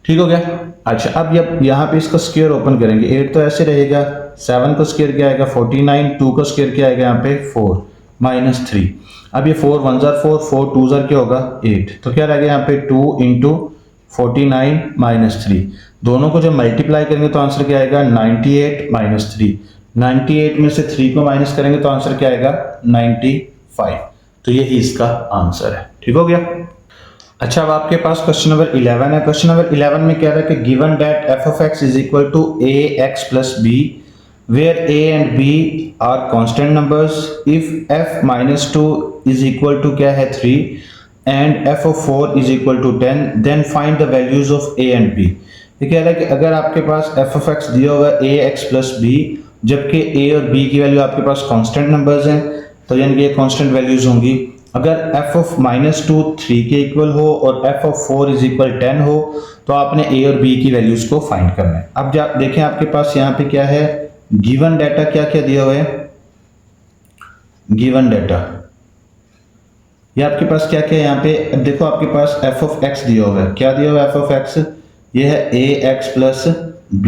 ठीक हो गया। अच्छा, अब यहाँ पे इसका स्क्वायर ओपन करेंगे, 8 तो ऐसे रहेगा, 7 का स्क्वायर क्या आएगा 49, 2 का स्क्वायर क्या आएगा यहाँ पे 4 -3। अब ये 4 1 जार 4, 4 2 जार क्या होगा 8, तो क्या रहेगा यहाँ पे 2 इंटू 49 -3। दोनों को जब मल्टीप्लाई करेंगे तो आंसर क्या आएगा 98 -3। 98 में से 3 को माइनस करेंगे तो आंसर क्या आएगा 95। तो यही इसका आंसर है। ठीक हो गया। अच्छा, अब आपके पास क्वेश्चन नंबर 11 है। क्वेश्चन नंबर 11 में क्या है कि given that f of x is equal to ax plus b where a and b are constant numbers, if f minus 2 is equal to क्या है 3 and f of 4 is equal to 10 then find the values of a and b। ये कह रहा है कि अगर आपके पास f of x दिया हुआ है ax plus b जबकि a और b की वैल्यू आपके पास कांस्टेंट नंबर्स हैं, तो यानी कि ये कांस्टेंट वैल्यूज होंगी। अगर f of -2 3 के इक्वल हो और f of 4 इज इक्वल 10 हो तो आपने a और b की वैल्यूज को फाइंड करना है। अब जब देखें आपके पास यहाँ पे क्या है, गिवन डाटा क्या क्या दिया हुआ है, गिवन डाटा ये आपके पास क्या क्या है यहाँ पे। अब देखो आपके पास f of x दिया हुआ है, क्या दिया हुआ है f of x, ये है ax प्लस b,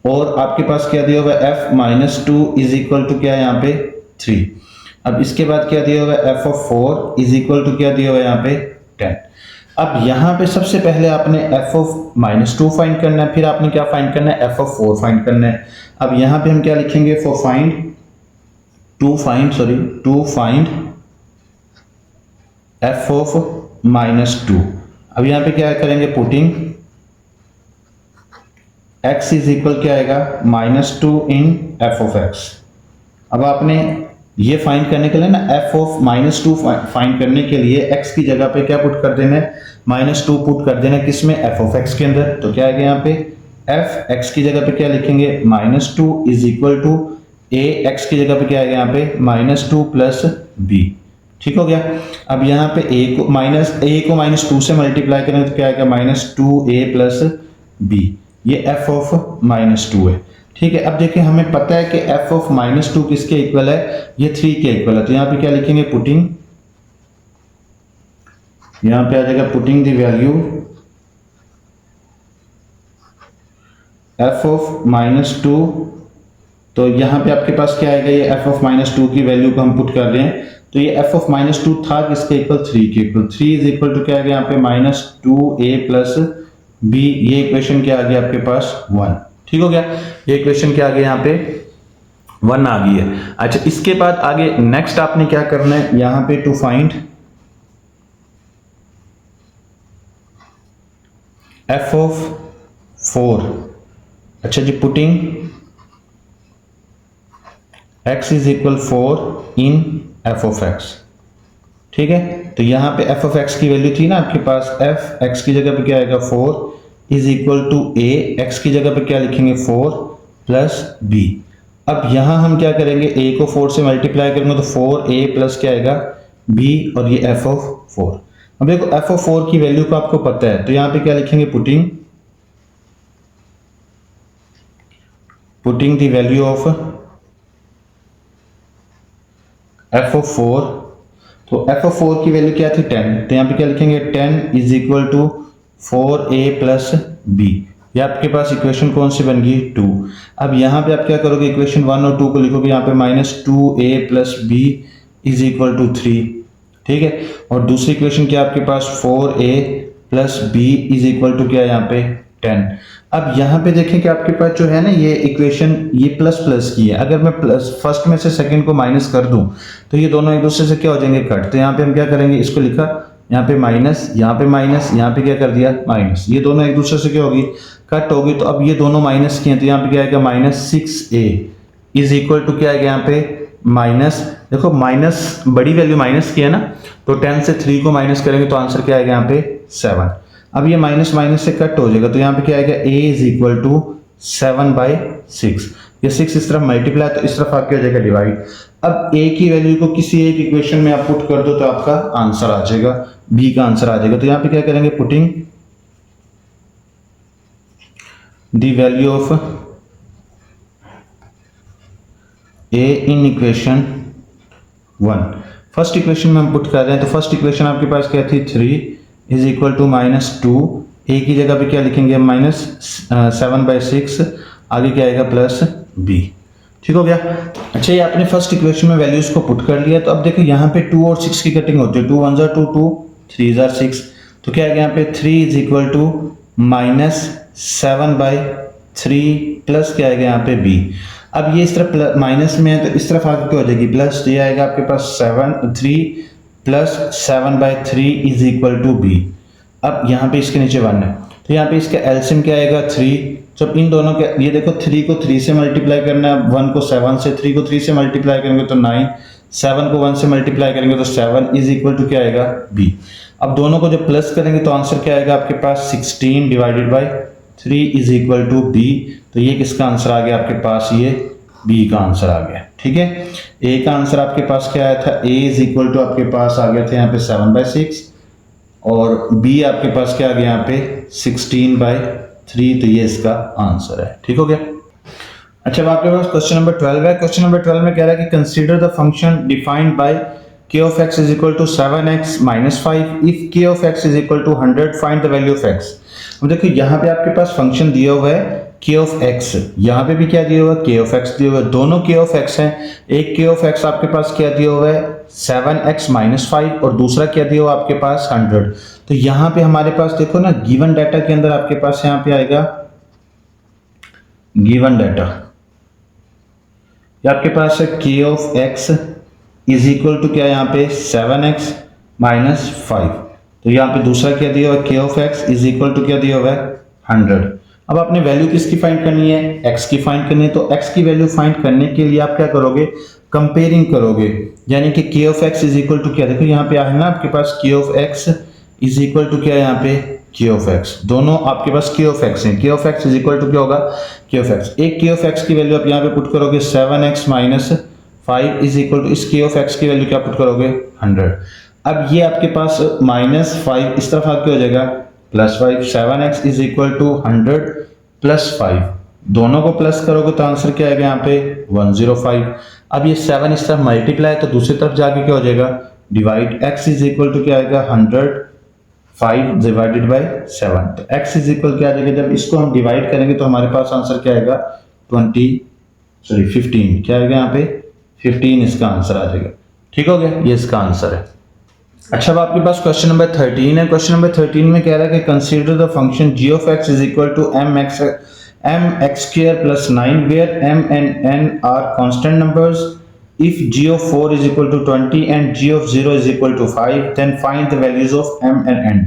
और आपके पास क्या दिया हुआ है f -2 इज इक्वल टू क्या है यहाँ पे 3। अब इसके बाद क्या दिया हुआ है f of 4 is equal to क्या दिया हुआ है यहाँ पे 10। अब यहाँ पे सबसे पहले आपने f of -2 फाइंड करना है, फिर आपने क्या फाइंड करना है f of 4 फाइंड करना है। अब यहाँ पे हम क्या लिखेंगे, टू फाइंड f of -2। अब यहाँ पे क्या करेंगे, पुटिंग x इज इक्वल क्या आएगा -2 इन f of x। अब आपने ये फाइंड करने के लिए ना f of -2 फाइंड करने के लिए x की जगह पे क्या पुट कर देना है, -2 पुट कर देना है किसमें, f of x के अंदर। तो क्या आएगा यहाँ पे f x की जगह पे क्या लिखेंगे -2 is equal to a, x की जगह पे क्या आएगा यहाँ पे -2 प्लस b। ठीक हो गया। अब यहाँ पे a को -2 से मल्टीप्लाई करें तो क्या आएगा -2a प्लस b, ये f of -2 है। ठीक है। अब देखिए हमें पता है कि f of -2 किसके इक्वल है, ये 3 के इक्वल है। तो यहाँ पे क्या लिखेंगे, पुटिंग, यहाँ पे आ जाएगा putting the value f of -2। तो यहाँ पे आपके पास क्या आएगा, ये f of -2 की वैल्यू को हम पुट कर रहे हैं। तो ये f of -2 था किसके इक्वल, 3 के इक्वल। 3 इज इक्वल टू क्या आएगा यहाँ पे -2a प्लस b, ये इक्वेशन क्या आ गया आपके पास 1। ठीक हो गया, ये इक्वेशन क्या आ गया यहाँ पे 1 आ गई है। अच्छा, इसके बाद आगे नेक्स्ट आपने क्या करना है, यहाँ पे टू फाइंड f of 4। अच्छा जी, putting x is equal 4 in f of x। ठीक है। तो यहाँ पे एफ ऑफ एक्स की वैल्यू थी ना आपके पास, एफ एक्स की जगह पे क्या आएगा 4 is equal to a, x की जगह पे क्या लिखेंगे 4 प्लस बी। अब यहाँ हम क्या करेंगे, a को 4 से मल्टीप्लाई करेंगे तो 4a प्लस क्या आएगा b, और ये f ऑफ 4। अब देखो f ऑफ 4 की वैल्यू को आपको पता है, तो यहाँ पे क्या लिखेंगे, putting the value of f of 4। तो f ऑफ 4 की वैल्यू क्या थी 10, तो यहाँ पे क्या लिखेंगे 10 is equal to 4a plus b। ये आपके पास इक्वेशन कौन सी बन गई 2। अब यहाँ पे आप क्या करोगे, इक्वेशन 1 और 2 को लिखोगे यहाँ पे -2a plus b is equal to 3, ठीक है। और दूसरी इक्वेशन क्या आपके पास 4a plus b is equal to क्या है यहाँ पे 10। अब यहाँ पे देखें कि आपके पास जो है ना ये इक्वेशन ये प्लस प्लस की है, अगर मैं प्लस फर्स्ट में से सेकंड को माइनस कर दूं तो ये दोनों एक दूसरे से क्या हो जाएंगे कट। तो यहाँ पे हम क्या करेंगे, इसको लिखा यहाँ पे माइनस, यहाँ पे माइनस, यहाँ पे क्या कर दिया माइनस, ये दोनों एक दूसरे से क्या होगी कट होगी। तो अब ये दोनों माइनस किए तो यहाँ पे क्या आएगा -6a इज इक्वल टू क्या आएगा यहाँ पे माइनस, देखो माइनस बड़ी वैल्यू माइनस की है ना, तो 10 से 3 को माइनस करेंगे तो आंसर क्या आएगा यहाँ पे 7। अब ये माइनस माइनस से कट हो जाएगा तो यहाँ पे क्या आएगा a इज इक्वल टू 7/6। ये 6 इस तरफ मल्टीप्लाई तो इस तरफ आके हो जाएगा डिवाइड। अब a की वैल्यू को किसी एक इक्वेशन में आप पुट कर दो तो आपका आंसर आ जाएगा, b का आंसर आ जाएगा। तो यहाँ पे क्या करेंगे, putting the value of a in equation 1। First equation में हम पुट कर रहे हैं तो फर्स्ट इक्वेशन आपके पास क्या थी 3 इज इक्वल टू -2, a की जगह पे क्या लिखेंगे -7/6, आगे क्या आएगा प्लस b, ठीक हो गया। अच्छा ये आपने फर्स्ट इक्वेशन में वैल्यूज को पुट कर लिया। तो अब देखो यहाँ पे 2 और 6 की कटिंग होती है, 2 1 जार 2 2 3 जार 6, तो क्या आएगा यहाँ पे 3 इज इक्वल टू -7/3 प्लस क्या आएगा यहाँ पे b। अब ये इस तरफ माइनस में है तो इस तरफ आगे क्या हो जाएगी प्लस, तो ये आएगा आपके पास 3 plus 7/3 is equal to b। अब यहाँ पे इसके नीचे 1 है तो यहाँ पे इसका एलसीएम क्या आएगा 3। जब इन दोनों के ये देखो 3 को 3 से मल्टीप्लाई करना है, 1 को 7 से, 3 को 3 से मल्टीप्लाई करेंगे तो 9, 7 को 1 से मल्टीप्लाई करेंगे तो 7 इज इक्वल टू क्या आएगा b। अब दोनों को जब प्लस करेंगे तो आंसर क्या आएगा आपके पास 16 divided by 3 is equal to b। तो ये किसका आंसर आ गया आपके पास, ये b का आंसर आ गया, ठीक है। a का आंसर आपके पास क्या आया था, a इज इक्वल टू आपके पास आ गया था यहाँ पे 7/6 और b आपके पास क्या आ गया यहाँ पे 16/3, तो ये इसका आंसर है, ठीक हो गया। अच्छा अब आपके पास क्वेश्चन नंबर 12 है। क्वेश्चन नंबर 12 में कह रहा है कि consider the function defined by k of x is equal to 7x minus 5 if k of x is equal to 100 find the value of x। अब देखिए यहाँ पे आपके पास फंक्शन दिया हुआ है k of x, यहाँ पे भी क्या दिया हुआ है k of x दिया हुआ है, दोनों k of x हैं। एक k of x आपके पास क्या दिया हुआ है 7x minus 5 और दूसरा क्या दिया हुआ आपके पास 100। तो यहाँ पे हमारे पास देखो ना गिवन डाटा के अंदर आपके पास यहाँ पे आएगा गिवन डाटा, आपके पास है k of x is equal to क्या यहाँ पे 7x minus 5। तो यहाँ पे दूसरा क्या दिया हुआ है k of x is equal to क्या दिया हुआ है 100। अब आपने वैल्यू किसकी फाइंड करनी है, x की फाइंड करनी है। तो x की वैल्यू फाइंड करने के लिए आप क्या करोगे, कंपेयरिंग करोगे, यानी कि k of x is equal to क्या, देखो यहाँ पे है ना आपके पास k of x is equal to क्या है यहाँ पे k of x, दोनों आपके पास k of x हैं। k of x is equal to क्या होगा k of x, एक k of x की वैल्यू आप यहाँ पे पुट करोगे 7x minus 5 is equal to इस k of x की वैल्यू क्या पुट करोगे 100। अब ये आपके पास -5 इस तरफ आके हो जाएगा +5, 7x is equal to 100 plus 5, दोनों को प्लस करोगे तो आंसर क्या आएगा यहाँ पे 105। अब ये 7 इस तरफ मल्टीप्लाई तो दूसरी तरफ जाके क्या हो जाएगा divide, x is equal to क्या आएगा 105 डिवाइडेड बाय 7। तो x इज इक्वल क्या आ जाएगा, जब इसको हम डिवाइड करेंगे तो हमारे पास आंसर क्या आएगा 15 क्या आएगा यहाँ पे 15 इसका आंसर आ जाएगा, ठीक हो गया, ये इसका आंसर है। अच्छा अब आपके पास क्वेश्चन नंबर 13 है। क्वेश्चन नंबर 13 में कह रहा है कि consider the function g of x is equal to mx square plus 9 where m and n are constant numbers। if g of 4 is equal to 20 and g of 0 is equal to 5 then find the values of m and n।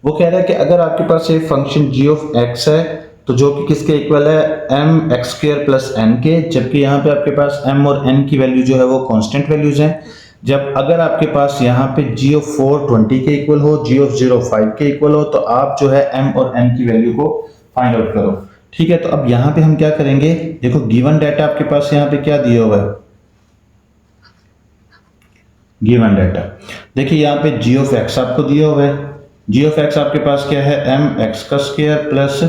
वो कह रहा है कि अगर आपके पास एक function g of x है तो जो कि किसके इक्वल है m x square plus n के, जबकि यहाँ पे आपके पास m और n की वैल्यू जो है वो कांस्टेंट वैल्यूज हैं। जब अगर आपके पास यहाँ पे जी ऑफ 4 20 के इक्वल हो, जी ऑफ 0 5 के इक्वल हो, तो आप जो है m और n की वैल्यू को फाइंड आउट करो। ठीक है, तो अब यहाँ पे हम क्या करेंगे, देखो गिवन डाटा आपके पास यहाँ पे क्या दिया हुआ है, गिवन डाटा देखिए यहाँ पे g ऑफ x आपको दिया हुआ है, g ऑफ x आपके पास क्या है m x का स्क्वायर प्लस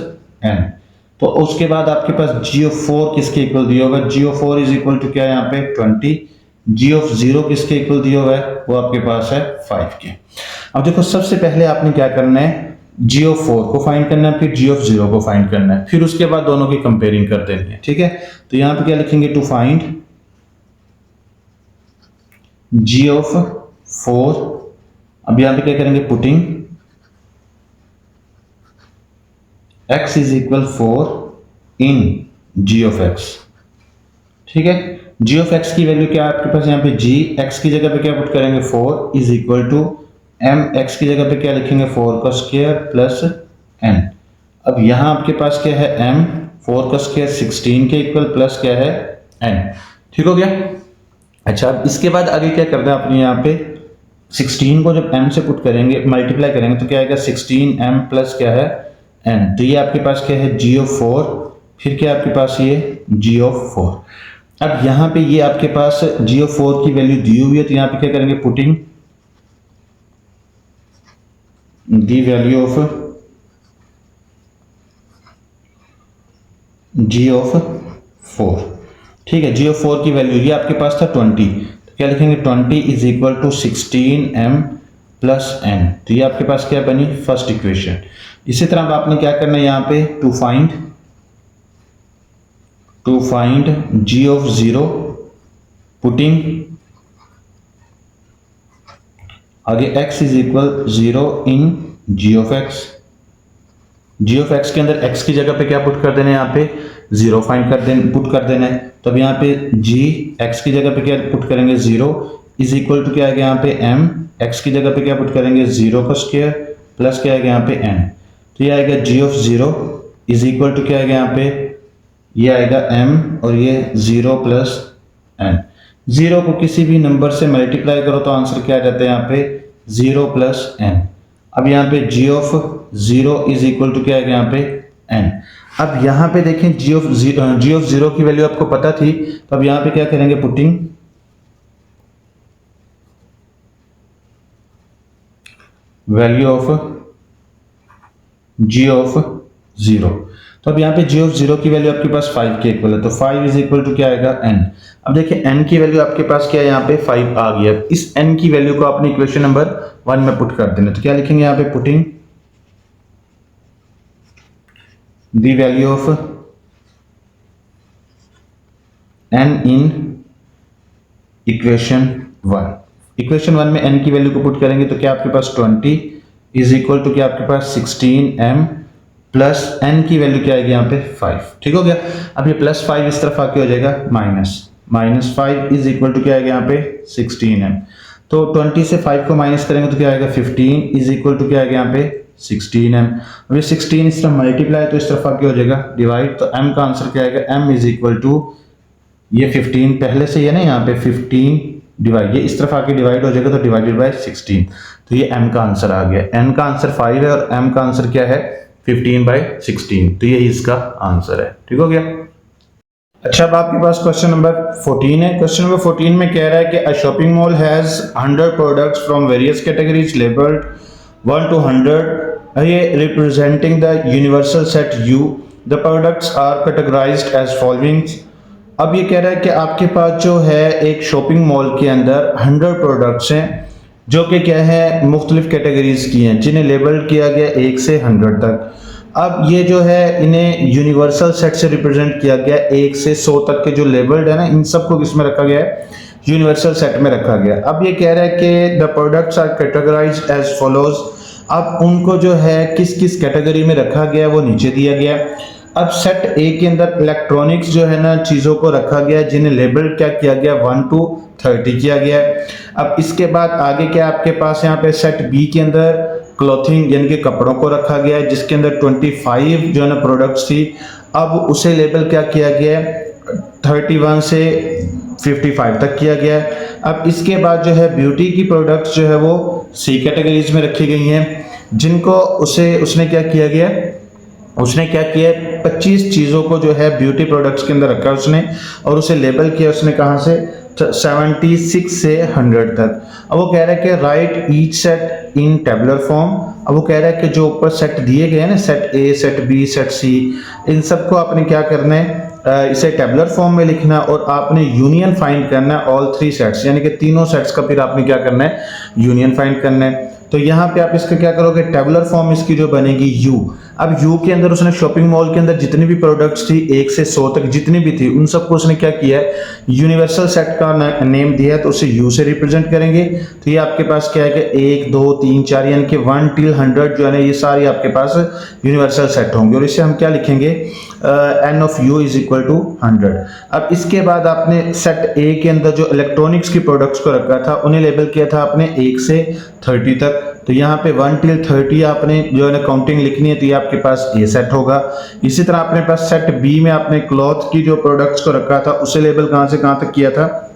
n। तो उसके बाद आपके पास g ऑफ 4 किसके इक्वल दिया होगा, g of 4 is equal to क्या है यहाँ पे 20, g ऑफ 0 किसके इक्वल दिया हुआ है, वो आपके पास है 5 के। अब देखो सबसे पहले आपने क्या करना है, g ऑफ 4 को फाइंड करना है, फिर g ऑफ 0 को फाइंड करना है, फिर उसके बाद दोनों की कंपेयरिंग कर देनी है। ठीक है, तो यहाँ पे क्या लिखेंगे, टू फाइंड g ऑफ 4, अब यहाँ पे क्या करेंगे, putting x is equal 4 in g of x। ठीक है, g ऑफ x की वैल्यू क्या है आपके पास, यहाँ पे g, x की जगह पे क्या पुट करेंगे 4 is equal to m, x की जगह पे क्या लिखेंगे 4 का स्क्वायर प्लस n। अब यहाँ आपके पास क्या है m, 4 का स्क्वायर 16 के इक्वल प्लस क्या है n। ठीक हो गया। अच्छा, अब इसके बाद आगे क्या करना है आपने, यहाँ पे 16 को जब m से पुट करेंगे, मल्टीप्लाई करेंगे तो क्या आएगा 16m प्लस क्या है n। तो ये आपके पास क्या है g ऑफ 4, फिर क्या आपके पास ये g ऑफ 4। अब यहाँ पे ये आपके पास g ऑफ 4 की वैल्यू दी हुई है, तो यहाँ पे क्या करेंगे, putting the value of g of 4। ठीक है, g ऑफ 4 की वैल्यू ये आपके पास था 20, तो क्या लिखेंगे 20 is equal to 16m plus n। तो ये आपके पास क्या बनी, फर्स्ट इक्वेशन। इसी तरह अब आपने क्या करना है, यहाँ पे to find g of 0, putting आगे x is equal 0 in g of x। g of x के अंदर x की जगह पे क्या पुट कर देना है, यहाँ पे 0 फाइंड कर देना, पुट कर देना है। तो अब यहाँ पे g x की जगह पे क्या पुट करेंगे 0 इज इक्वल टू क्या आएगा यहाँ पे m, x की जगह पे क्या पुट करेंगे 0 का स्क्वायर प्लस क्या आएगा यहाँ पे n। तो ये आएगा g of 0 is equal to क्या आएगा यहाँ पे, ये आएगा m और ये 0 प्लस n। 0 को किसी भी नंबर से मल्टीप्लाई करो तो आंसर क्या आ जाता है यहाँ पे 0 प्लस n। अब यहाँ पे g of 0 is equal to क्या आएगा यहाँ पे n। अब यहाँ पे देखें g ऑफ 0 की वैल्यू आपको पता थी, तो अब यहाँ पे क्या करेंगे, putting value of g of 0। तो अब यहाँ पे g ऑफ 0 की वैल्यू आपके पास 5 के इक्वल है, तो 5 इज इक्वल टू क्या आएगा n। अब देखिए n की वैल्यू आपके पास क्या है, यहाँ पे 5 आ गया। इस n की वैल्यू को आपने इक्वेशन नंबर 1 में पुट कर देना, तो क्या लिखेंगे यहाँ पे, putting the value of n in equation 1। Equation 1 में n की वैल्यू को पुट करेंगे तो क्या आपके पास 20 इज इक्वल टू क्या आपके पास 16m प्लस n की वैल्यू क्या आएगी यहाँ पे 5। ठीक हो गया। अब ये प्लस 5 इस तरफ आके हो जाएगा माइनस 5 इज इक्वल टू क्या आएगा यहाँ पे 16m। तो 20 से 5 को माइनस करेंगे तो क्या आएगा 15 इज इक्वल टू क्या आएगा यहाँ पे 16m। अब ये 16 इस तरफ मल्टीप्लाई तो इस तरफ आके हो जाएगा डिवाइड, तो m का आंसर क्या आएगा, m इज इक्वल टू ये 15 पहले से ही है ना, यहाँ पे 15 डिवाइड, ये इस तरफ आके डिवाइड हो जाएगा तो डिवाइडेड बाय 16, तो ये m का आंसर आ गया। n का आंसर 5 है और m का आंसर क्या है 15/16, तो ये इसका आंसर है। ठीक हो गया। अच्छा, अब आपके पास क्वेश्चन नंबर 14 है। क्वेश्चन नंबर 14 में कह रहा है कि a shopping mall has 100 products from various categories labelled 1 to 100 ये representing the universal set U। The products are categorised as following. अब ये कह रहा है कि आपके पास जो है एक शॉपिंग मॉल के अंदर 100 प्रोडक्ट्स हैं जो कि क्या है मुख्तलिफ कैटेगरीज की हैं, जिन्हें लेबल किया गया 1 से 100 तक। अब ये जो है इन्हें यूनिवर्सल सेट से रिप्रेजेंट किया गया, 1 से 100 तक के जो लेबल्ड है ना, इन सबको किसमें रखा गया है, यूनिवर्सल सेट में रखा गया। अब ये कह रहा है कि the products are categorised as follows. अब उनको जो है किस किस कैटेगरी में रखा गया वो नीचे दिया गया। अब सेट ए के अंदर इलेक्ट्रॉनिक्स जो है ना चीज़ों को रखा गया जिन्हें लेबल क्या किया गया 1 to 30 किया गया है। अब इसके बाद आगे क्या आपके पास यहाँ पे सेट बी के अंदर क्लॉथिंग यानी कि कपड़ों को रखा गया है जिसके अंदर 25 जो है ना प्रोडक्ट्स थी। अब उसे लेबल क्या किया गया है 31 से 55 तक किया गया है। अब इसके बाद जो है ब्यूटी की प्रोडक्ट्स जो है वो सी कैटेगरीज में रखी गई हैं, जिनको उसने क्या किया गया, उसने क्या किया 25 चीज़ों को जो है ब्यूटी प्रोडक्ट्स के अंदर रखा उसने, और उसे लेबल किया उसने कहाँ से, 76 से 100 तक। अब वो कह रहा है कि राइट ईच सेट इन टेबुलर फॉर्म। अब वो कह रहा है कि जो ऊपर सेट दिए गए हैं ना, set A, set B, set C, इन सबको आपने क्या करना है, इसे टेबुलर फॉर्म में लिखना, और आपने यूनियन फाइंड करना है ऑल थ्री सेट्स, यानी कि तीनों सेट्स का फिर आपने क्या करना है, यूनियन फाइंड करना है। तो यहाँ पे आप इसका क्या करोगे, टेबुलर फॉर्म इसकी जो बनेगी यू। अब यू के अंदर उसने शॉपिंग मॉल के अंदर जितनी भी प्रोडक्ट्स थी 1 से 100 तक जितनी भी थी, उन सबको उसने क्या किया है, यूनिवर्सल सेट का नेम दिया है, तो उसे यू से रिप्रेजेंट करेंगे। तो ये आपके पास क्या है कि 1 2 3 4 यानी कि 1 till 100 जो है ना, ये सारी आपके पास यूनिवर्सल सेट होंगे, और इसे हम क्या लिखेंगे, N of U is equal to 100। अब इसके बाद आपने सेट ए के अंदर जो इलेक्ट्रॉनिक्स की प्रोडक्ट्स को रखा था उन्हें लेबल किया था आपने 1 से 30 तक। तो यहाँ पे 1 till 30 आपने जो है ना काउंटिंग लिखनी है, तो ये आपके पास ए सेट होगा। इसी तरह अपने पास सेट बी में आपने क्लॉथ की जो प्रोडक्ट्स को रखा था उसे लेबल कहाँ से कहाँ तक किया था,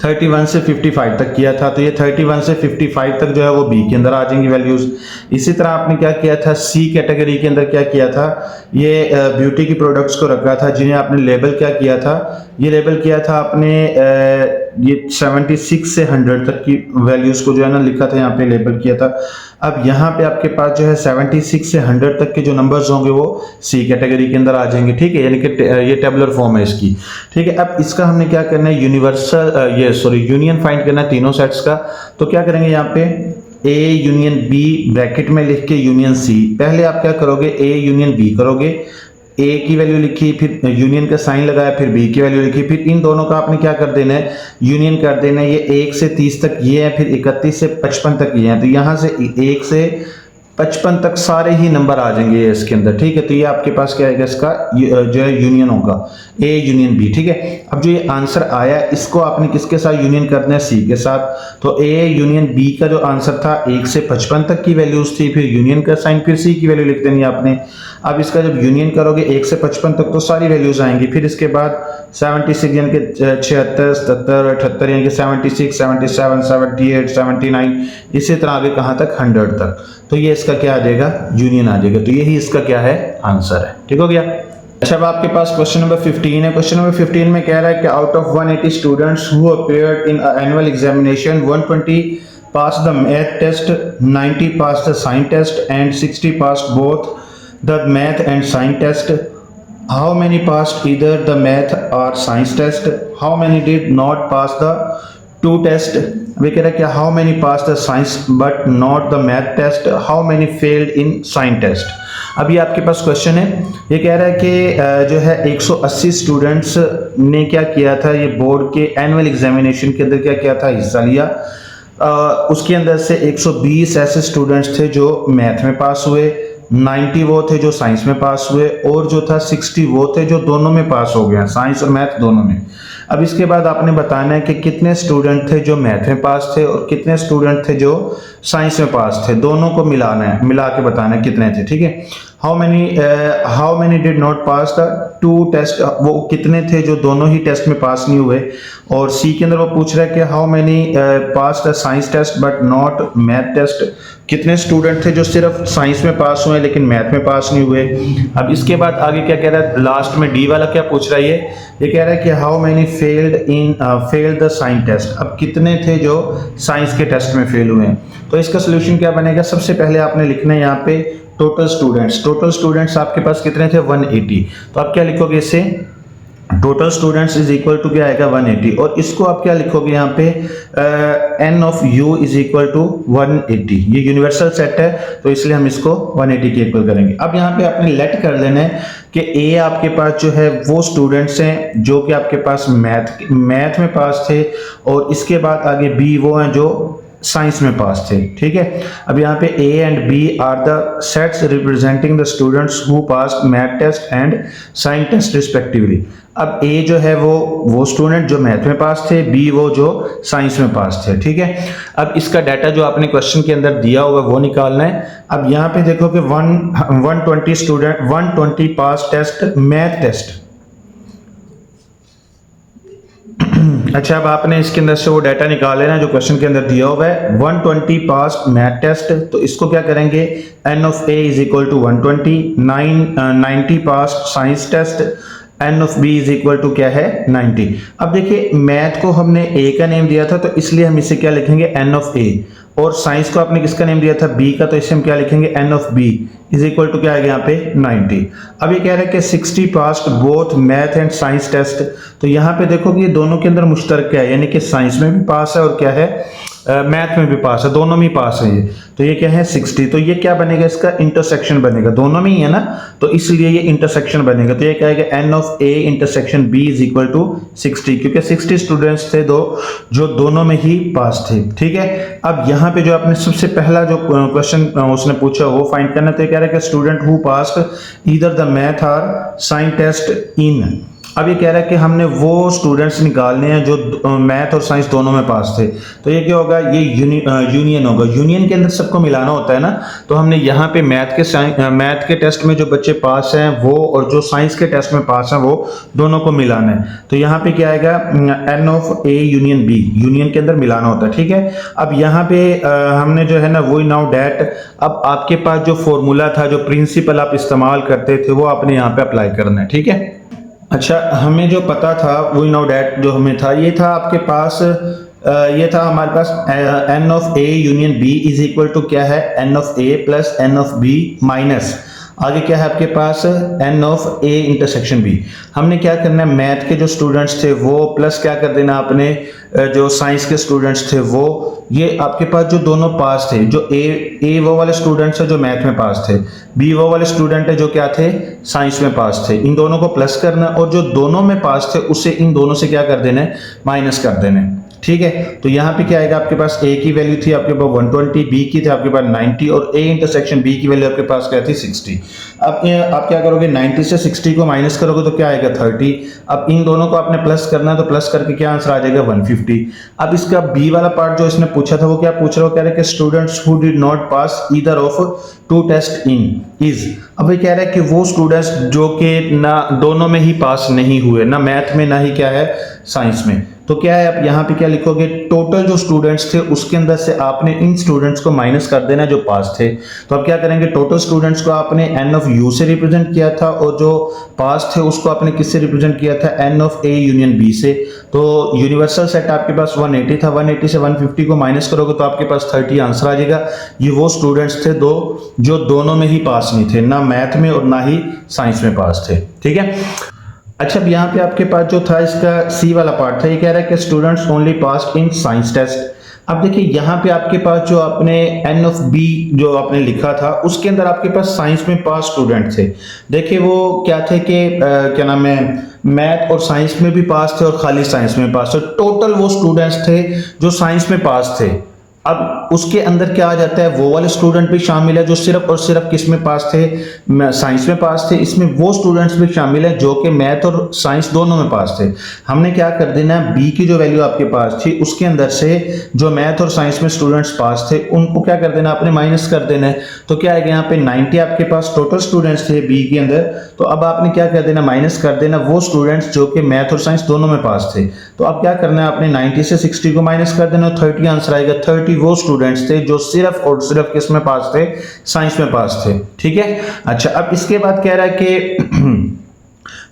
31 से 55 तक किया था, तो ये 31 से 55 तक जो है वो बी के अंदर आ जाएंगी वैल्यूज। इसी तरह आपने क्या किया था, सी कैटेगरी के अंदर क्या किया था, ये ब्यूटी की प्रोडक्ट्स को रखा था, जिन्हें आपने लेबल क्या किया था, ये लेबल किया था आपने ये 76 से 100 तक की वैल्यूज को जो है ना लिखा था, यहाँ पे लेबल किया था। अब यहाँ पे आपके पास जो है 76 से 100 तक के जो नंबर्स होंगे वो सी कैटेगरी के अंदर आ जाएंगे, ठीक है, यानी कि ये टेबुलर फॉर्म है इसकी, ठीक है। अब इसका हमने क्या करना है, यूनियन फाइंड करना है तीनों सेट्स का। तो क्या करेंगे, यहाँ पे ए यूनियन बी ब्रैकेट में लिख के यूनियन सी, पहले आप क्या करोगे, ए यूनियन बी करोगे, ए की वैल्यू लिखी, फिर यूनियन का साइन लगाया, फिर बी की वैल्यू लिखी, फिर इन दोनों का आपने क्या कर देना है, यूनियन कर देना है। ये 1 से 30 तक ये है, फिर 31 से 55 तक ये है, तो यहाँ से 1 से 55 तक सारे ही नंबर आ जाएंगे इसके अंदर, ठीक है। तो ये आपके पास क्या आएगा, इसका जो है यूनियन होगा, ए यूनियन बी, ठीक है। अब जो ये आंसर आया इसको आपने किसके साथ यूनियन करना है, सी के साथ। तो ए यूनियन बी का जो आंसर था 1 से 55 तक की वैल्यूज थी, फिर यूनियन का साइन, फिर सी की वैल्यू लिख देनी है आपने। अब इसका जब यूनियन करोगे 1 से 55 तक तो सारी वैल्यूज आएंगी, फिर इसके बाद 76 यानी कि 76 77 78 यानी कि 76 77 78 79, इसी तरह आगे कहाँ तक, 100 तक। तो ये इसका क्या आ जाएगा, यूनियन आ जाएगा। तो यही इसका क्या है, आंसर है, ठीक हो गया। अच्छा, अब आपके पास क्वेश्चन नंबर 15 है। क्वेश्चन नंबर 15 में कह रहा है कि out of 180 students who appeared in annual examination 120 passed the math test, 90 passed the science test, and 60 passed both the math and science test. How many passed either the math or science test? How many did not pass the two test? वे कह रहा है कि how many passed the science but not the math test? How many failed in science test? अब ये आपके पास question है। ये कह रहा है कि जो है 180 स्टूडेंट्स ने क्या किया था, ये बोर्ड के एनुअल एग्जामिनेशन के अंदर क्या किया था, हिस्सा लिया। उसके अंदर से 120 ऐसे स्टूडेंट्स थे जो मैथ में पास हुए, 90 वो थे जो साइंस में पास हुए, और जो था 60 वो थे जो दोनों में पास हो गए, साइंस और मैथ दोनों में। अब इसके बाद आपने बताना है कि कितने स्टूडेंट थे जो मैथ में पास थे और कितने स्टूडेंट थे जो साइंस में पास थे, दोनों को मिलाना है, मिला के बताना है कितने थे, ठीक है। How many did not pass the two test, वो कितने थे जो दोनों ही टेस्ट में पास नहीं हुए। और सी के अंदर वो पूछ रहा है कि how many pass the science test but not math test, कितने स्टूडेंट थे जो सिर्फ साइंस में पास हुए लेकिन मैथ में पास नहीं हुए। अब इसके बाद आगे क्या कह रहा है, लास्ट में डी वाला क्या पूछ रहा है, ये कह रहा है कि how many failed the science test, अब कितने थे जो साइंस के टेस्ट में फेल हुए। तो इसका सोल्यूशन क्या बनेगा, सबसे पहले आपने लिखना है यहाँ पे टोटल स्टूडेंट्स आपके पास कितने थे, 180। तो आप क्या लिखोगे, इसे total students is equal to क्या आएगा, 180, और इसको आप क्या लिखोगे यहाँ पे, N of U is equal to 180। ये यूनिवर्सल सेट है तो इसलिए हम इसको 180 के इक्वल करेंगे। अब यहाँ पे आपने लेट कर लेना है कि ए आपके पास जो है वो स्टूडेंट्स हैं जो कि आपके पास मैथ में पास थे, और इसके बाद आगे बी वो हैं जो साइंस में पास थे, ठीक है। अब यहाँ पे A and B are the sets representing the students who passed math test and science test respectively. अब ए जो है वो स्टूडेंट जो मैथ में पास थे, बी वो जो साइंस में पास थे, ठीक है। अब इसका डाटा जो आपने क्वेश्चन के अंदर दिया हुआ वो निकालना है। अब यहाँ पे देखो कि 120 पास टेस्ट मैथ टेस्ट अच्छा, अब आपने इसके अंदर से वो डाटा निकाल लेना जो क्वेश्चन के अंदर दिया हुआ है। 120 पास मैथ टेस्ट, तो इसको क्या करेंगे, N of A is equal to 120, 90 pass science test, N of B is equal to क्या है 90। अब देखिए मैथ को हमने ए का नेम दिया था तो इसलिए हम इसे क्या लिखेंगे, एन ऑफ ए, और साइंस को आपने किसका नेम दिया था, बी का, तो इसे हम क्या लिखेंगे, N of B is equal to क्या आएगा यहाँ पे 90। अब ये कह रहा है कि 60 passed both math and science test, तो यहाँ पे देखो कि ये दोनों के अंदर मुश्तरक क्या है, यानी कि साइंस में भी पास है और क्या है मैथ में भी पास है, दोनों में पास है ये, तो ये क्या है 60, तो ये क्या बनेगा, इसका इंटरसेक्शन बनेगा, दोनों में ही है ना, तो इसलिए ये इंटरसेक्शन बनेगा, तो ये क्या है N of A intersection B is equal to 60, क्योंकि 60 स्टूडेंट्स थे दो जो दोनों में ही पास थे। ठीक है, अब यहाँ पे जो आपने सबसे पहला जो क्वेश्चन उसने पूछा वो फाइंड करना, तो ये कह रहा है कि student who passed either the math और साइंस टेस्ट इन। अब ये कह रहा है कि हमने वो स्टूडेंट्स निकालने हैं जो मैथ और साइंस दोनों में पास थे, तो ये क्या होगा, ये यूनियन होगा, यूनियन के अंदर सबको मिलाना होता है ना, तो हमने यहाँ पे मैथ के टेस्ट में जो बच्चे पास हैं वो और जो साइंस के टेस्ट में पास हैं वो दोनों को मिलाना है, तो यहाँ पे क्या आएगा, N of A union B, union के अंदर मिलाना होता है। ठीक है, अब यहाँ पे हमने जो है ना वो नाउ डैट, अब आपके पास जो फॉर्मूला था, जो प्रिंसिपल आप इस्तेमाल करते थे वो आपने यहाँ पे अप्लाई करना है। ठीक है, अच्छा, हमें जो पता था वी नो डैट जो हमें था, ये था आपके पास ये था हमारे पास n of A union B is equal to क्या है, N of A plus n of B minus आगे क्या है आपके पास n of A intersection B. हमने क्या करना है, मैथ के जो स्टूडेंट्स थे वो प्लस क्या कर देना आपने, जो साइंस के स्टूडेंट्स थे वो, ये आपके पास जो दोनों पास थे, जो ए वो वाले स्टूडेंट्स है जो मैथ में पास थे, बी वो वाले स्टूडेंट है जो क्या थे साइंस में पास थे, इन दोनों को प्लस करना और जो दोनों में पास थे उसे इन दोनों से क्या कर देना है, माइनस कर देना है। ठीक है, तो यहाँ पे क्या आएगा, आपके पास ए की वैल्यू थी आपके पास 120, बी की थी आपके पास 90 और ए इंटरसेक्शन बी की वैल्यू आपके पास क्या थी 60। अब आप क्या करोगे, 90 से 60 को माइनस करोगे तो क्या आएगा 30। अब इन दोनों को आपने प्लस करना है तो प्लस करके क्या आंसर आ जाएगा 150। अब इसका बी वाला पार्ट जो इसने पूछा था वो क्या पूछ रहा है, कह रहा है कि students who did not pass either of two test in is. अब ये कह रहा है कि वो स्टूडेंट्स जो कि ना दोनों में ही पास नहीं हुए, ना मैथ में ना ही क्या है साइंस में, तो क्या है आप यहाँ पे क्या लिखोगे, टोटल जो स्टूडेंट्स थे उसके अंदर से आपने इन स्टूडेंट्स को माइनस कर देना जो पास थे। तो अब क्या करेंगे, टोटल स्टूडेंट्स को आपने एन ऑफ यू से रिप्रेजेंट किया था और जो पास थे उसको आपने किससे रिप्रेजेंट किया था, N of A union B से। तो यूनिवर्सल सेट आपके पास 180 था, 180 से 150 को माइनस करोगे तो आपके पास 30 आंसर आ जाएगा। ये वो स्टूडेंट्स थे दो जो दोनों में ही पास नहीं थे, ना मैथ में और ना ही साइंस में पास थे। ठीक है, अच्छा, अब यहाँ पे आपके पास जो था इसका सी वाला पार्ट था, ये कह रहा है कि students only pass in science test. अब देखिए यहाँ पे आपके पास जो आपने एन ऑफ बी जो आपने लिखा था उसके अंदर आपके पास साइंस में पास स्टूडेंट थे। देखिए वो क्या थे कि क्या नाम है, मैथ और साइंस में भी पास थे और खाली साइंस में पास थे, टोटल वो स्टूडेंट्स थे जो साइंस में पास थे। अब उसके अंदर क्या आ जाता है, वो वाले स्टूडेंट भी शामिल है जो सिर्फ और सिर्फ किस में पास थे, साइंस में पास थे। इसमें वो स्टूडेंट्स भी शामिल है जो कि मैथ और साइंस दोनों में पास थे। हमने क्या कर देना है, बी की जो वैल्यू आपके पास थी उसके अंदर से जो मैथ और साइंस में स्टूडेंट्स पास थे उनको क्या कर देना, आपने माइनस कर देना है। तो क्या आएगा यहाँ पे 90 आपके पास टोटल स्टूडेंट्स थे बी के अंदर, तो अब आपने क्या कर देना, माइनस कर देना वो स्टूडेंट्स जो कि मैथ और साइंस दोनों में पास थे। तो अब क्या करना है, आपने 90 से 60 को माइनस कर देना, 30 आंसर आएगा। 30 वो स्टूडेंट्स थे जो सिर्फ और सिर्फ किस में पास थे, साइंस में पास थे। ठीक है, अच्छा, अब इसके बाद कह रहा है कि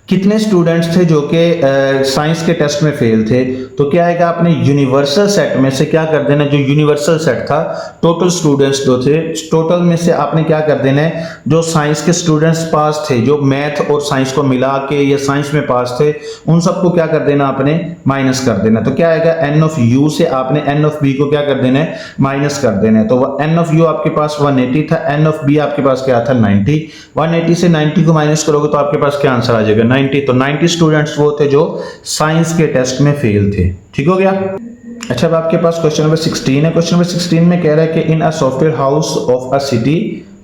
कितने स्टूडेंट्स थे जो कि साइंस के टेस्ट में फेल थे। तो क्या आएगा, आपने यूनिवर्सल सेट में से क्या कर देना, जो यूनिवर्सल सेट था टोटल स्टूडेंट्स जो थे टोटल में से आपने क्या कर देना है, जो साइंस के स्टूडेंट्स पास थे, जो मैथ और साइंस को मिला के या साइंस में पास थे, उन सबको क्या कर देना, आपने माइनस कर देना। तो क्या आएगा, एन ऑफ यू से आपने एन ऑफ बी को क्या कर देना है, माइनस कर देना है। तो एन ऑफ यू आपके पास 180 था, एन ऑफ बी आपके पास क्या था 90। 180 से 90 को माइनस करोगे तो आपके पास क्या आंसर आ जाएगा 90। तो 90 स्टूडेंट्स वो थे जो साइंस के टेस्ट में फेल थे। ठीक हो गया। अच्छा, अब आपके पास क्वेश्चन नंबर 16 है। क्वेश्चन नंबर 16 में कह रहा है कि in a software house of a city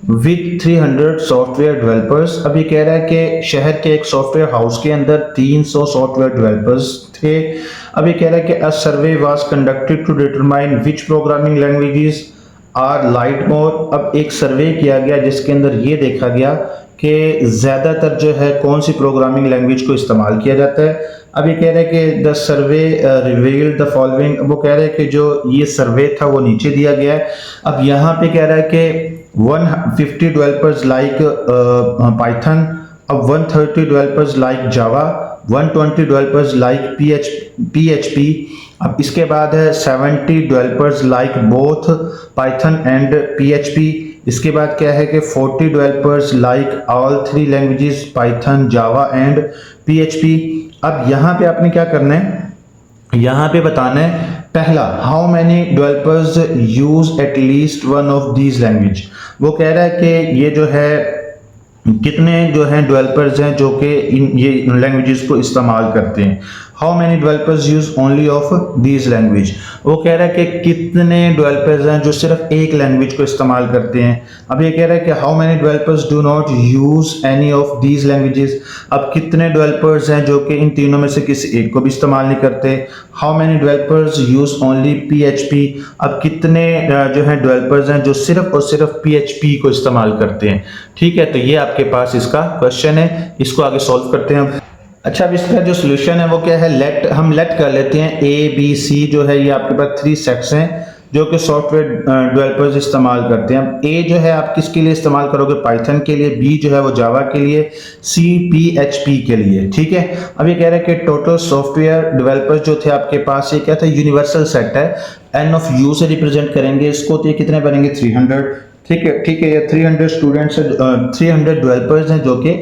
with 300 software developers. अब ये कह रहा है कि शहर के एक सॉफ्टवेयर हाउस के अंदर 300 सॉफ्टवेयर डेवलपर्स थे। अब ये कह रहा है कि a survey was conducted to determine which programming languages are liked more. अब एक सर्वे किया गया जिसके अंदर ये देखा गया कि ज़्यादातर जो है कौन सी प्रोग्रामिंग लैंग्वेज को इस्तेमाल किया जाता है। अब ये कह रहे हैं कि the survey revealed the following, वो कह रहे हैं कि जो ये सर्वे था वो नीचे दिया गया है। अब यहाँ पे कह रहा है कि 150 डेवलपर्स लाइक पाइथन, अब 130 developers like Java, 120 developers like PHP। अब इसके बाद है 70 developers like both Python and PHP। इसके बाद क्या है कि 40 developers like all 3 languages Python, Java and PHP। अब यहाँ पे आपने क्या करना है, यहाँ पे बताना है पहला, how many developers use at least one of these language. वो कह रहा है कि ये जो है कितने जो हैं डेवलपर्स हैं जो कि ये लैंग्वेजेस को इस्तेमाल करते हैं। How many developers use only of these language, वो कह रहा है कि कितने डेवलपर्स हैं जो सिर्फ एक लैंग्वेज को इस्तेमाल करते हैं। अब ये कह रहा है कि how many developers do not use any of these languages, अब कितने डेवलपर्स हैं जो कि इन तीनों में से किसी एक को भी इस्तेमाल नहीं करते। How many developers use only PHP, अब कितने जो हैं डेवलपर्स हैं जो सिर्फ और सिर्फ PHP को इस्तेमाल करते हैं। ठीक है, तो ये आपके पास इसका क्वेश्चन है, इसको आगे सॉल्व करते हैं अब। अच्छा, अब इसका जो सोल्यूशन है वो क्या है, हम लेट कर लेते हैं ABC जो है ये आपके पास 3 सेट्स हैं जो कि सॉफ्टवेयर डेवलपर्स इस्तेमाल करते हैं। अब A जो है आप किसके लिए इस्तेमाल करोगे, पाइथन के लिए, B जो है वो जावा के लिए, C PHP के लिए। ठीक है, अब ये कह रहा है कि टोटल सॉफ्टवेयर डेवलपर्स जो थे आपके पास, ये क्या था, यूनिवर्सल सेट है, N ऑफ U से रिप्रेजेंट करेंगे इसको, तो ये कितने बनेंगे 300। ठीक है, ये 300 स्टूडेंट्स 300 डेवलपर्स हैं जो कि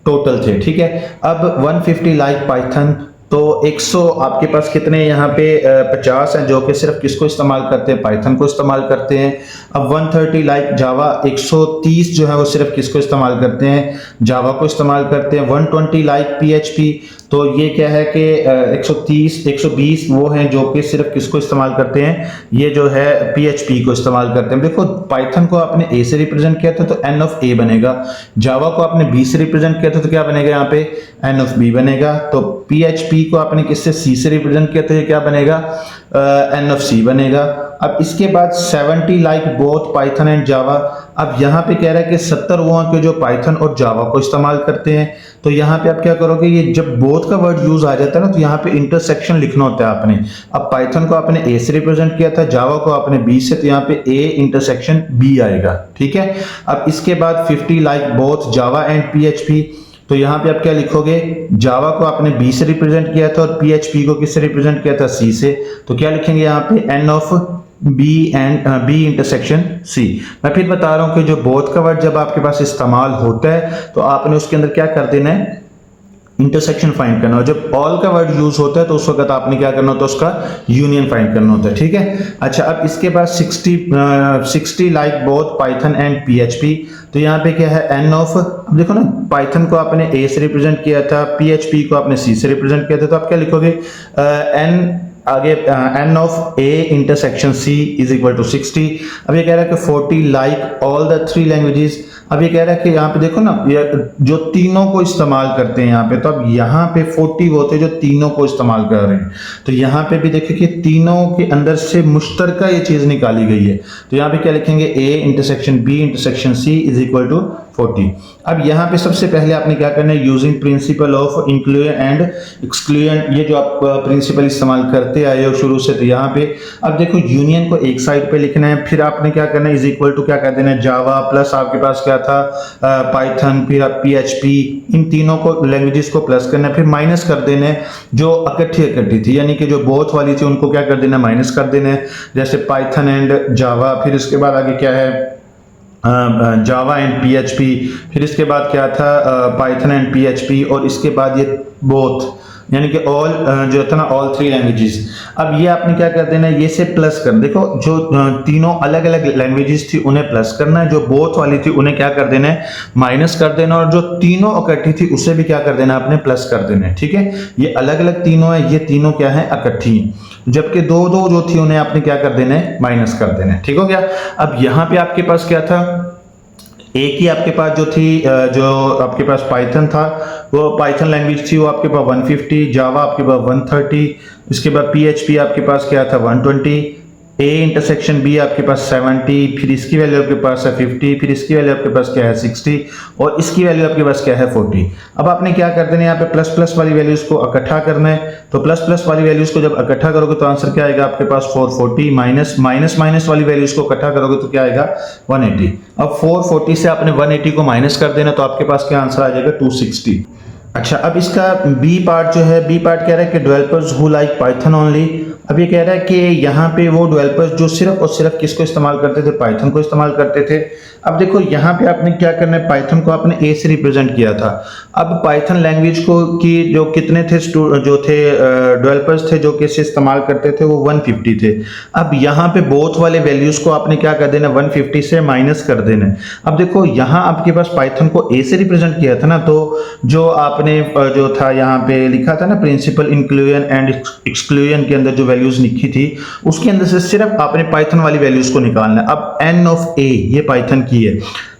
टोटल थे। ठीक है, अब 150 लाइक पाइथन, तो 100 आपके पास कितने यहाँ पे 50 हैं जो कि सिर्फ किसको इस्तेमाल करते हैं, पाइथन को इस्तेमाल करते हैं। अब 130 लाइक जावा, 130 जो है वो सिर्फ किसको इस्तेमाल करते हैं, जावा को इस्तेमाल करते हैं। 120 लाइक PHP, तो ये क्या है कि 120 वो हैं जो कि सिर्फ किसको इस्तेमाल करते हैं, ये जो है PHP को इस्तेमाल करते हैं। देखो, पाइथन को आपने A से रिप्रेजेंट किया था तो N ऑफ A बनेगा, जावा को आपने B से रिप्रेजेंट किया था तो क्या बनेगा यहाँ पे N ऑफ B बनेगा, तो PHP को आपने किससे C से रिप्रेजेंट किया तो ये क्या बनेगा N ऑफ C बनेगा। अब इसके बाद 70 लाइक बोथ पाइथन एंड जावा, अब यहाँ पे कह रहा है कि 70 वो हैं कि जो पाइथन और जावा को इस्तेमाल करते हैं, तो यहाँ पे आप क्या करोगे, ये जब बोथ का वर्ड यूज आ जाता है ना तो यहाँ पे इंटरसेक्शन लिखना होता है आपने। अब पाइथन को आपने A से रिप्रेजेंट किया था, जावा को आपने B से, तो यहाँ पे A इंटरसेक्शन B आएगा। ठीक है, अब इसके बाद 50 like both Java and PHP, तो यहाँ पे आप क्या लिखोगे, जावा को आपने B से रिप्रेजेंट किया था और PHP को किससे रिप्रेजेंट किया था, C से, तो क्या लिखेंगे यहाँ पे N of B and B intersection C। मैं फिर बता रहा हूँ कि जो बोथ का वर्ड जब आपके पास इस्तेमाल होता है तो आपने उसके अंदर क्या कर देना है, इंटरसेक्शन फाइंड करना। और जब ऑल का वर्ड यूज होता है तो उस वक्त आपने क्या करना होता है, उसका यूनियन फाइंड करना होता है। ठीक है, अच्छा, अब इसके बाद 60 like both Python and PHP, तो यहाँ पे क्या है N ऑफ, अब देखो ना, पाइथन को आपने A से रिप्रेजेंट किया था, PHP को आपने C से रिप्रेजेंट किया था, तो आप क्या लिखोगे N आगे N of A intersection C is equal to 60। अब ये कह रहा है कि 40 लाइक ऑल द 3 लैंग्वेजेस, अब ये कह रहा है कि यहाँ पे देखो ना, ये जो तीनों को इस्तेमाल करते हैं यहाँ पे, तो अब यहाँ पे 40 होते हैं जो तीनों को इस्तेमाल कर रहे हैं, तो यहाँ पे भी देखिए कि तीनों के अंदर से मुश्तरका ये चीज निकाली गई है, तो यहाँ पे क्या लिखेंगे A intersection B intersection C is equal to 40। अब यहाँ पे सबसे पहले आपने क्या करना है, using principle of inclusion and exclusion, ये जो आप प्रिंसिपल इस्तेमाल करते आए हो शुरू से, तो यहाँ पे अब देखो यूनियन को एक साइड पे लिखना है, फिर आपने क्या करना है, इज इक्वल टू क्या कर देना है, जावा प्लस आपके पास क्या था पाइथन, फिर आप PHP, इन तीनों को लैंग्वेजेस को प्लस करना है, फिर माइनस कर देना है जो इकट्ठी थी, यानी कि जो बोथ वाली थी उनको क्या कर देना है, माइनस कर देना है, जैसे पाइथन एंड जावा, फिर इसके बाद आगे क्या है जावा एंड PHP, फिर इसके बाद क्या था पाइथन एंड PHP, और इसके बाद ये बोथ, यानी कि ऑल जो था ना, ऑल 3 लैंग्वेजेस। अब ये आपने क्या कर देना है, ये से प्लस कर, देखो जो तीनों अलग अलग लैंग्वेजेस थी उन्हें प्लस करना है, जो बोथ वाली थी उन्हें क्या कर देना है, माइनस कर देना, और जो तीनों इकट्ठी थी उसे भी क्या कर देना है, आपने प्लस कर देना है। ठीक है, ये अलग अलग तीनों है, ये तीनों क्या है, इकट्ठी हैं, जबकि दो जो थी उन्हें आपने क्या कर देना है, माइनस कर देना है। ठीक हो गया। अब यहाँ पे आपके पास क्या था, एक ही आपके पास जो थी, जो आपके पास पाइथन था, वो पाइथन लैंग्वेज थी, वो आपके पास 150, जावा आपके पास 130, इसके बाद PHP आपके पास क्या था 120, A इंटरसेक्शन B आपके पास 70, फिर इसकी वैल्यू आपके पास है 50, फिर इसकी वैल्यू आपके पास क्या है 60 और इसकी वैल्यू आपके पास क्या है 40। अब आपने क्या कर देना है, यहाँ पे प्लस प्लस वाली वैल्यूज को इकट्ठा करना है। तो प्लस प्लस वाली वैल्यूज को जब इकट्ठा करोगे तो आंसर क्या आएगा आपके पास 440, माइनस माइनस माइनस वाली वैल्यूज को इकट्ठा करोगे तो क्या आएगा 180। अब 440 से आपने 180 को माइनस कर देना तो आपके पास क्या आंसर आ जाएगा 260। अच्छा, अब इसका बी पार्ट जो है, बी पार्ट कह रहा है कि developers who like Python only. अब ये कह रहा है कि यहाँ पे वो डेवलपर्स जो सिर्फ और सिर्फ किसको इस्तेमाल करते थे, पाइथन को इस्तेमाल करते थे। अब देखो यहाँ पे आपने क्या करना है, पाइथन को आपने ए से रिप्रेजेंट किया था। अब पाइथन लैंग्वेज को की जो कितने थे जो थे डेवलपर्स थे जो कि इसे इस्तेमाल करते थे वो 150 थे। अब यहाँ पे बोथ वाले वैल्यूज को आपने क्या कर देना, 150 से माइनस कर देना है। अब देखो यहाँ आपके पास पाइथन को ए से रिप्रेजेंट किया था ना, तो जो आपने जो था यहाँ पे लिखा था ना प्रिंसिपल इंक्लूजन एंड एक्सक्लूजन के अंदर जो वैल्यूज लिखी थी उसके अंदर से सिर्फ आपने पाइथन वाली वैल्यूज को निकालना है। अब एन ऑफ ए ये पाइथन की है,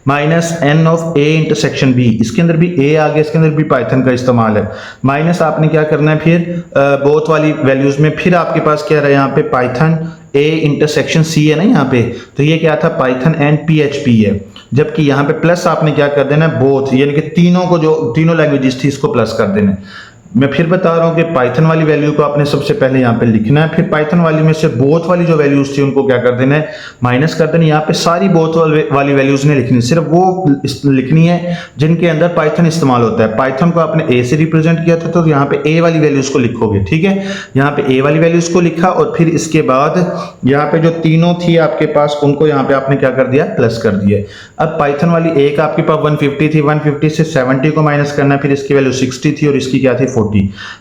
minus N of A intersection B, इसके अंदर भी ए आ गया, इसके अंदर भी पाइथन का इस्तेमाल है। माइनस आपने क्या करना है फिर बोथ वाली वैल्यूज में, फिर आपके पास क्या रहा यहाँ पे पाइथन ए इंटरसेक्शन सी है ना यहाँ पे, तो ये क्या था पाइथन एंड पीएचपी है। जबकि यहाँ पे प्लस आपने क्या कर देना है बोथ, यानी कि तीनों को जो तीनों लैंग्वेजेस थी इसको प्लस कर देना है। मैं फिर बता रहा हूँ कि पाइथन वाली वैल्यू को आपने सबसे पहले यहाँ पे लिखना है, फिर पाइथन वाली में से बोथ वाली जो वैल्यूज थी उनको क्या कर देना है माइनस कर देना। यहाँ पे सारी बोथ वाली वैल्यूज नहीं लिखनी, सिर्फ वो लिखनी है जिनके अंदर पाइथन इस्तेमाल होता है। पाइथन को आपने ए से रिप्रेजेंट किया था तो यहाँ पे ए वाली वैल्यूज को लिखोगे, ठीक है। यहाँ पे ए वाली वैल्यूज को लिखा और फिर इसके बाद यहाँ पे जो तीनों थी आपके पास उनको यहाँ पे आपने क्या कर दिया प्लस कर दिया। अब पाइथन वाली एक आपके पास 150 थी, 150 से 70 को माइनस करना, फिर इसकी वैल्यू 60 थी और इसकी क्या थी 40।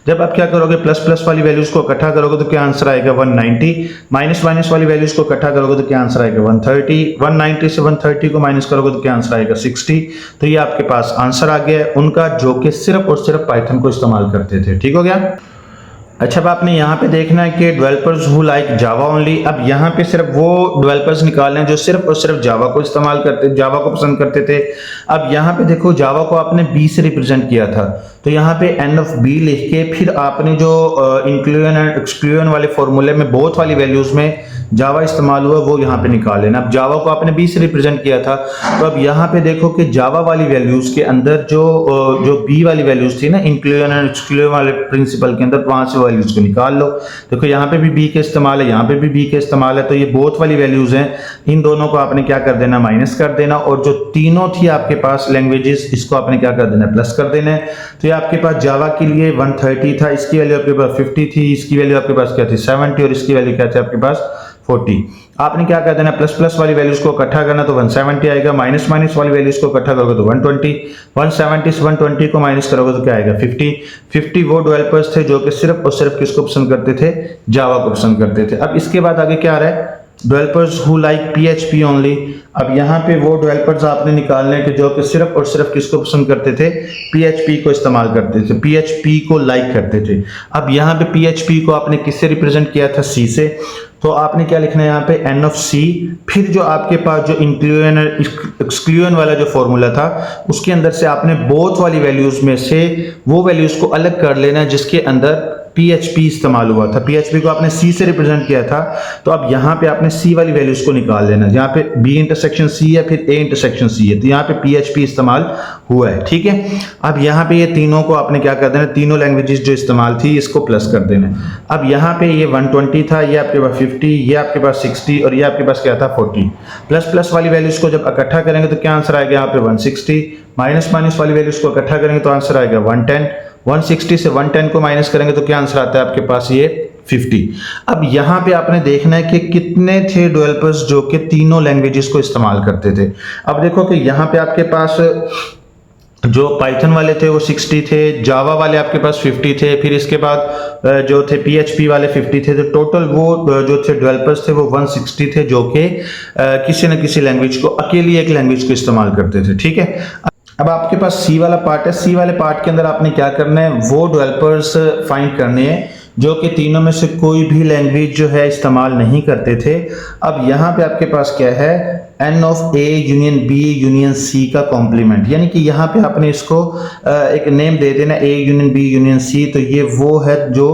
जब आप क्या करोगे प्लस प्लस वाली वैल्यूज को इकट्ठा करोगे तो क्या आंसर आएगा 190, माइनस माइनस वाली वैल्यूज को इकट्ठा करोगे तो क्या आंसर आएगा 130, 190 से 130 को माइनस करोगे तो क्या आंसर आएगा 60। तो ये आपके पास आंसर आ गया है उनका जो कि सिर्फ और सिर्फ पाइथन को इस्तेमाल करते थे, ठीक हो गया। अच्छा, अब आपने यहाँ पे देखना है कि developers who like Java only. अब यहाँ पे सिर्फ वो डेवलपर्स निकालने हैं जो सिर्फ और सिर्फ जावा को इस्तेमाल करते, जावा को पसंद करते थे। अब यहाँ पे देखो जावा को आपने बी से रिप्रेजेंट किया था, तो यहाँ पे एन ऑफ बी लिख के फिर आपने जो इंक्लूजन एंड एक्सक्लूजन वाले फॉर्मूले में बोथ वाली वैल्यूज में जावा इस्तेमाल हुआ वो यहाँ पे निकाल लेना। अब जावा को आपने बी से रिप्रेजेंट किया था, तो अब यहाँ पे देखो कि जावा वाली वैल्यूज के अंदर जो बी वाली वैल्यूज थी ना इंक्लूजन एंड एक्सक्लूजन वाले प्रिंसिपल के अंदर, वहां से वैल्यूज को निकाल लो। देखो यहाँ पे भी बी के इस्तेमाल है, यहाँ पे भी बी के इस्तेमाल है, तो ये बोथ वाली वैल्यूज हैं, इन दोनों को आपने क्या कर देना माइनस कर देना और जो तीनों थी आपके पास लैंग्वेजेस इसको आपने क्या कर देना प्लस कर देना है। तो ये आपके पास जावा के लिए 130 था, इसकी वैल्यू आपके पास 50 थी, इसकी वैल्यू आपके पास क्या थी 70 और इसकी वैल्यू क्या थी आपके पास 40। आपने क्या कर देना प्लस प्लस वाली वैल्यूज को इकट्ठा करना तो 170 आएगा, माइनस माइनस वाली वैल्यूज को इकट्ठा करोगे तो 120, 170 से 120 को माइनस करोगे तो क्या आएगा 50। 50 वो डेवलपर्स थे जो कि सिर्फ और सिर्फ किसको पसंद करते थे, जावा को पसंद करते थे। अब इसके बाद आगे क्या आ रहा है, developers who like PHP only. अब यहाँ पे वो डेवलपर्स आपने निकालने के जो कि सिर्फ और सिर्फ किसको पसंद करते थे, पीएचपी को इस्तेमाल करते थे, पीएचपी को लाइक करते थे। अब यहाँ पे पीएचपी को आपने किससे रिप्रेजेंट किया था, सी से, तो आपने क्या लिखना है यहाँ पे एन ऑफ सी, फिर जो आपके पास जो इंक्लूजन एक्सक्लूजन वाला जो फॉर्मूला था उसके अंदर से आपने बोथ वाली वैल्यूज में से वो वैल्यूज को अलग कर लेना है जिसके अंदर पीएचपी इस्तेमाल हुआ था। पीएचपी को आपने सी से रिप्रेजेंट किया था, तो अब यहाँ पे आपने सी वाली वैल्यूज को निकाल लेना। यहाँ पे बी इंटरसेक्शन सी है, फिर ए इंटरसेक्शन सी है, तो यहाँ पे पीएचपी इस्तेमाल हुआ है, ठीक है। अब यहाँ पे ये तीनों को आपने क्या कर देना, तीनों लैंग्वेजेस जो इस्तेमाल थी इसको प्लस कर देना। अब यहाँ पे ये 120 था, ये आपके पास 50, ये आपके पास 60 और ये आपके पास क्या था 40। प्लस प्लस वाली वैल्यूज को जब इकट्ठा करेंगे तो क्या आंसर आएगा यहाँ पे 160, माइनस माइनस वाली वैल्यूज को इकट्ठा करेंगे तो आंसर आएगा 110, 160 से 110 को माइनस करेंगे तो क्या आंसर आता है आपके पास ये 50। अब यहाँ पे आपने देखना है कि कितने थे डेवलपर्स जो कि तीनों लैंग्वेजेस को इस्तेमाल करते थे। अब देखो कि यहाँ पे आपके पास जो पाइथन वाले थे वो 60 थे, जावा वाले आपके पास 50 थे, फिर इसके बाद जो थे पीएचपी वाले 50 थे, तो टोटल वो जो थे डेवलपर्स थे वो 160 थे जो कि किसी न किसी लैंग्वेज को, अकेली एक लैंग्वेज को इस्तेमाल करते थे, ठीक है। अब आपके पास सी वाला पार्ट है, सी वाले पार्ट के अंदर आपने क्या करना है, वो डेवलपर्स फाइंड करने हैं जो कि तीनों में से कोई भी लैंग्वेज जो है इस्तेमाल नहीं करते थे। अब यहाँ पे आपके पास क्या है, N of A union B union C का कॉम्प्लीमेंट, यानी कि यहाँ पे आपने इसको एक नेम दे देना, A union B union C, तो ये वो है जो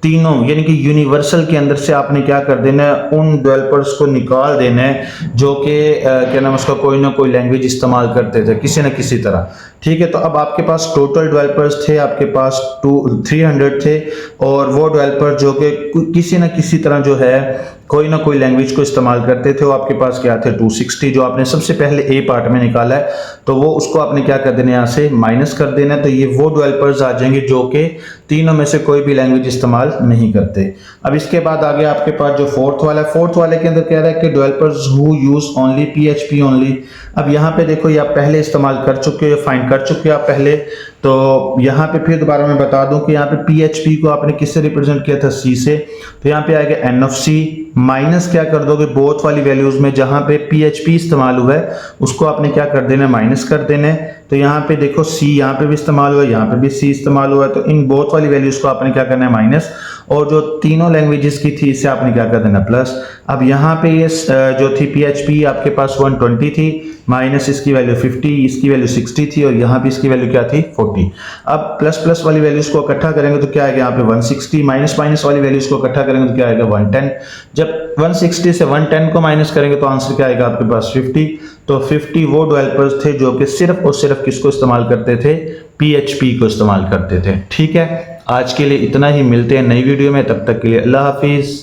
तीनों यानी कि यूनिवर्सल के अंदर से आपने क्या कर देना है, उन डेवलपर्स को निकाल देना है जो कि क्या नाम उसका कोई ना कोई लैंग्वेज इस्तेमाल करते थे किसी न किसी तरह। ठीक है, तो अब आपके पास टोटल डेवलपर्स थे आपके पास 300 थे, और वो डेवलपर जो कि किसी न किसी तरह जो है कोई ना कोई लैंग्वेज को इस्तेमाल करते थे, वो आपके पास क्या थे 260, जो आपने सबसे पहले ए पार्ट में निकाला है, तो वो उसको आपने क्या कर देना है, यहाँ से माइनस कर देना है। तो ये वो डेवलपर्स आ जाएंगे जो कि तीनों में से कोई भी लैंग्वेज इस्तेमाल नहीं करते। अब इसके बाद आगे आपके पास जो फोर्थ वाला है, फोर्थ वाले के अंदर कह रहा है कि developers who use only PHP only. अब यहाँ पे देखो ये आप पहले इस्तेमाल कर चुके हो, फाइंड कर चुके हो आप पहले, तो यहाँ पे फिर दोबारा मैं बता दूं कि यहाँ पे PHP को आपने किससे रिप्रेजेंट किया था, C से, तो यहाँ पे आएगा N of C माइनस क्या कर दोगे बोथ वाली वैल्यूज में, जहां पे PHP इस्तेमाल हुआ है उसको आपने क्या कर देना है, माइनस कर देना है। तो यहाँ पे देखो C यहाँ पे भी इस्तेमाल हुआ है, यहाँ पे भी C इस्तेमाल हुआ है, तो इन बोथ वाली वैल्यूज को आपने क्या करना है, माइनस, और जो तीनों लैंग्वेजेस की थी इसे आपने क्या कर देना, प्लस। अब यहाँ पे ये जो थी PHP आपके पास 120 थी, माइनस इसकी वैल्यू 50, इसकी वैल्यू 60 थी, और यहाँ पे इसकी वैल्यू क्या थी 40। अब प्लस प्लस वाली वैल्यूज को इकट्ठा करेंगे तो क्या आएगा यहाँ पे 160, माइनस माइनस वाली वैल्यूज को इकट्ठा करेंगे तो क्या आएगा 110। जब 160 से 110 को माइनस करेंगे तो आंसर क्या आएगा आपके पास 50। तो 50 वो डेवलपर्स थे जो कि सिर्फ और सिर्फ किसको इस्तेमाल करते थे, PHP को इस्तेमाल करते थे। ठीक है, आज के लिए इतना ही, मिलते हैं नई वीडियो में, तब तक के लिए अल्लाह हाफिज।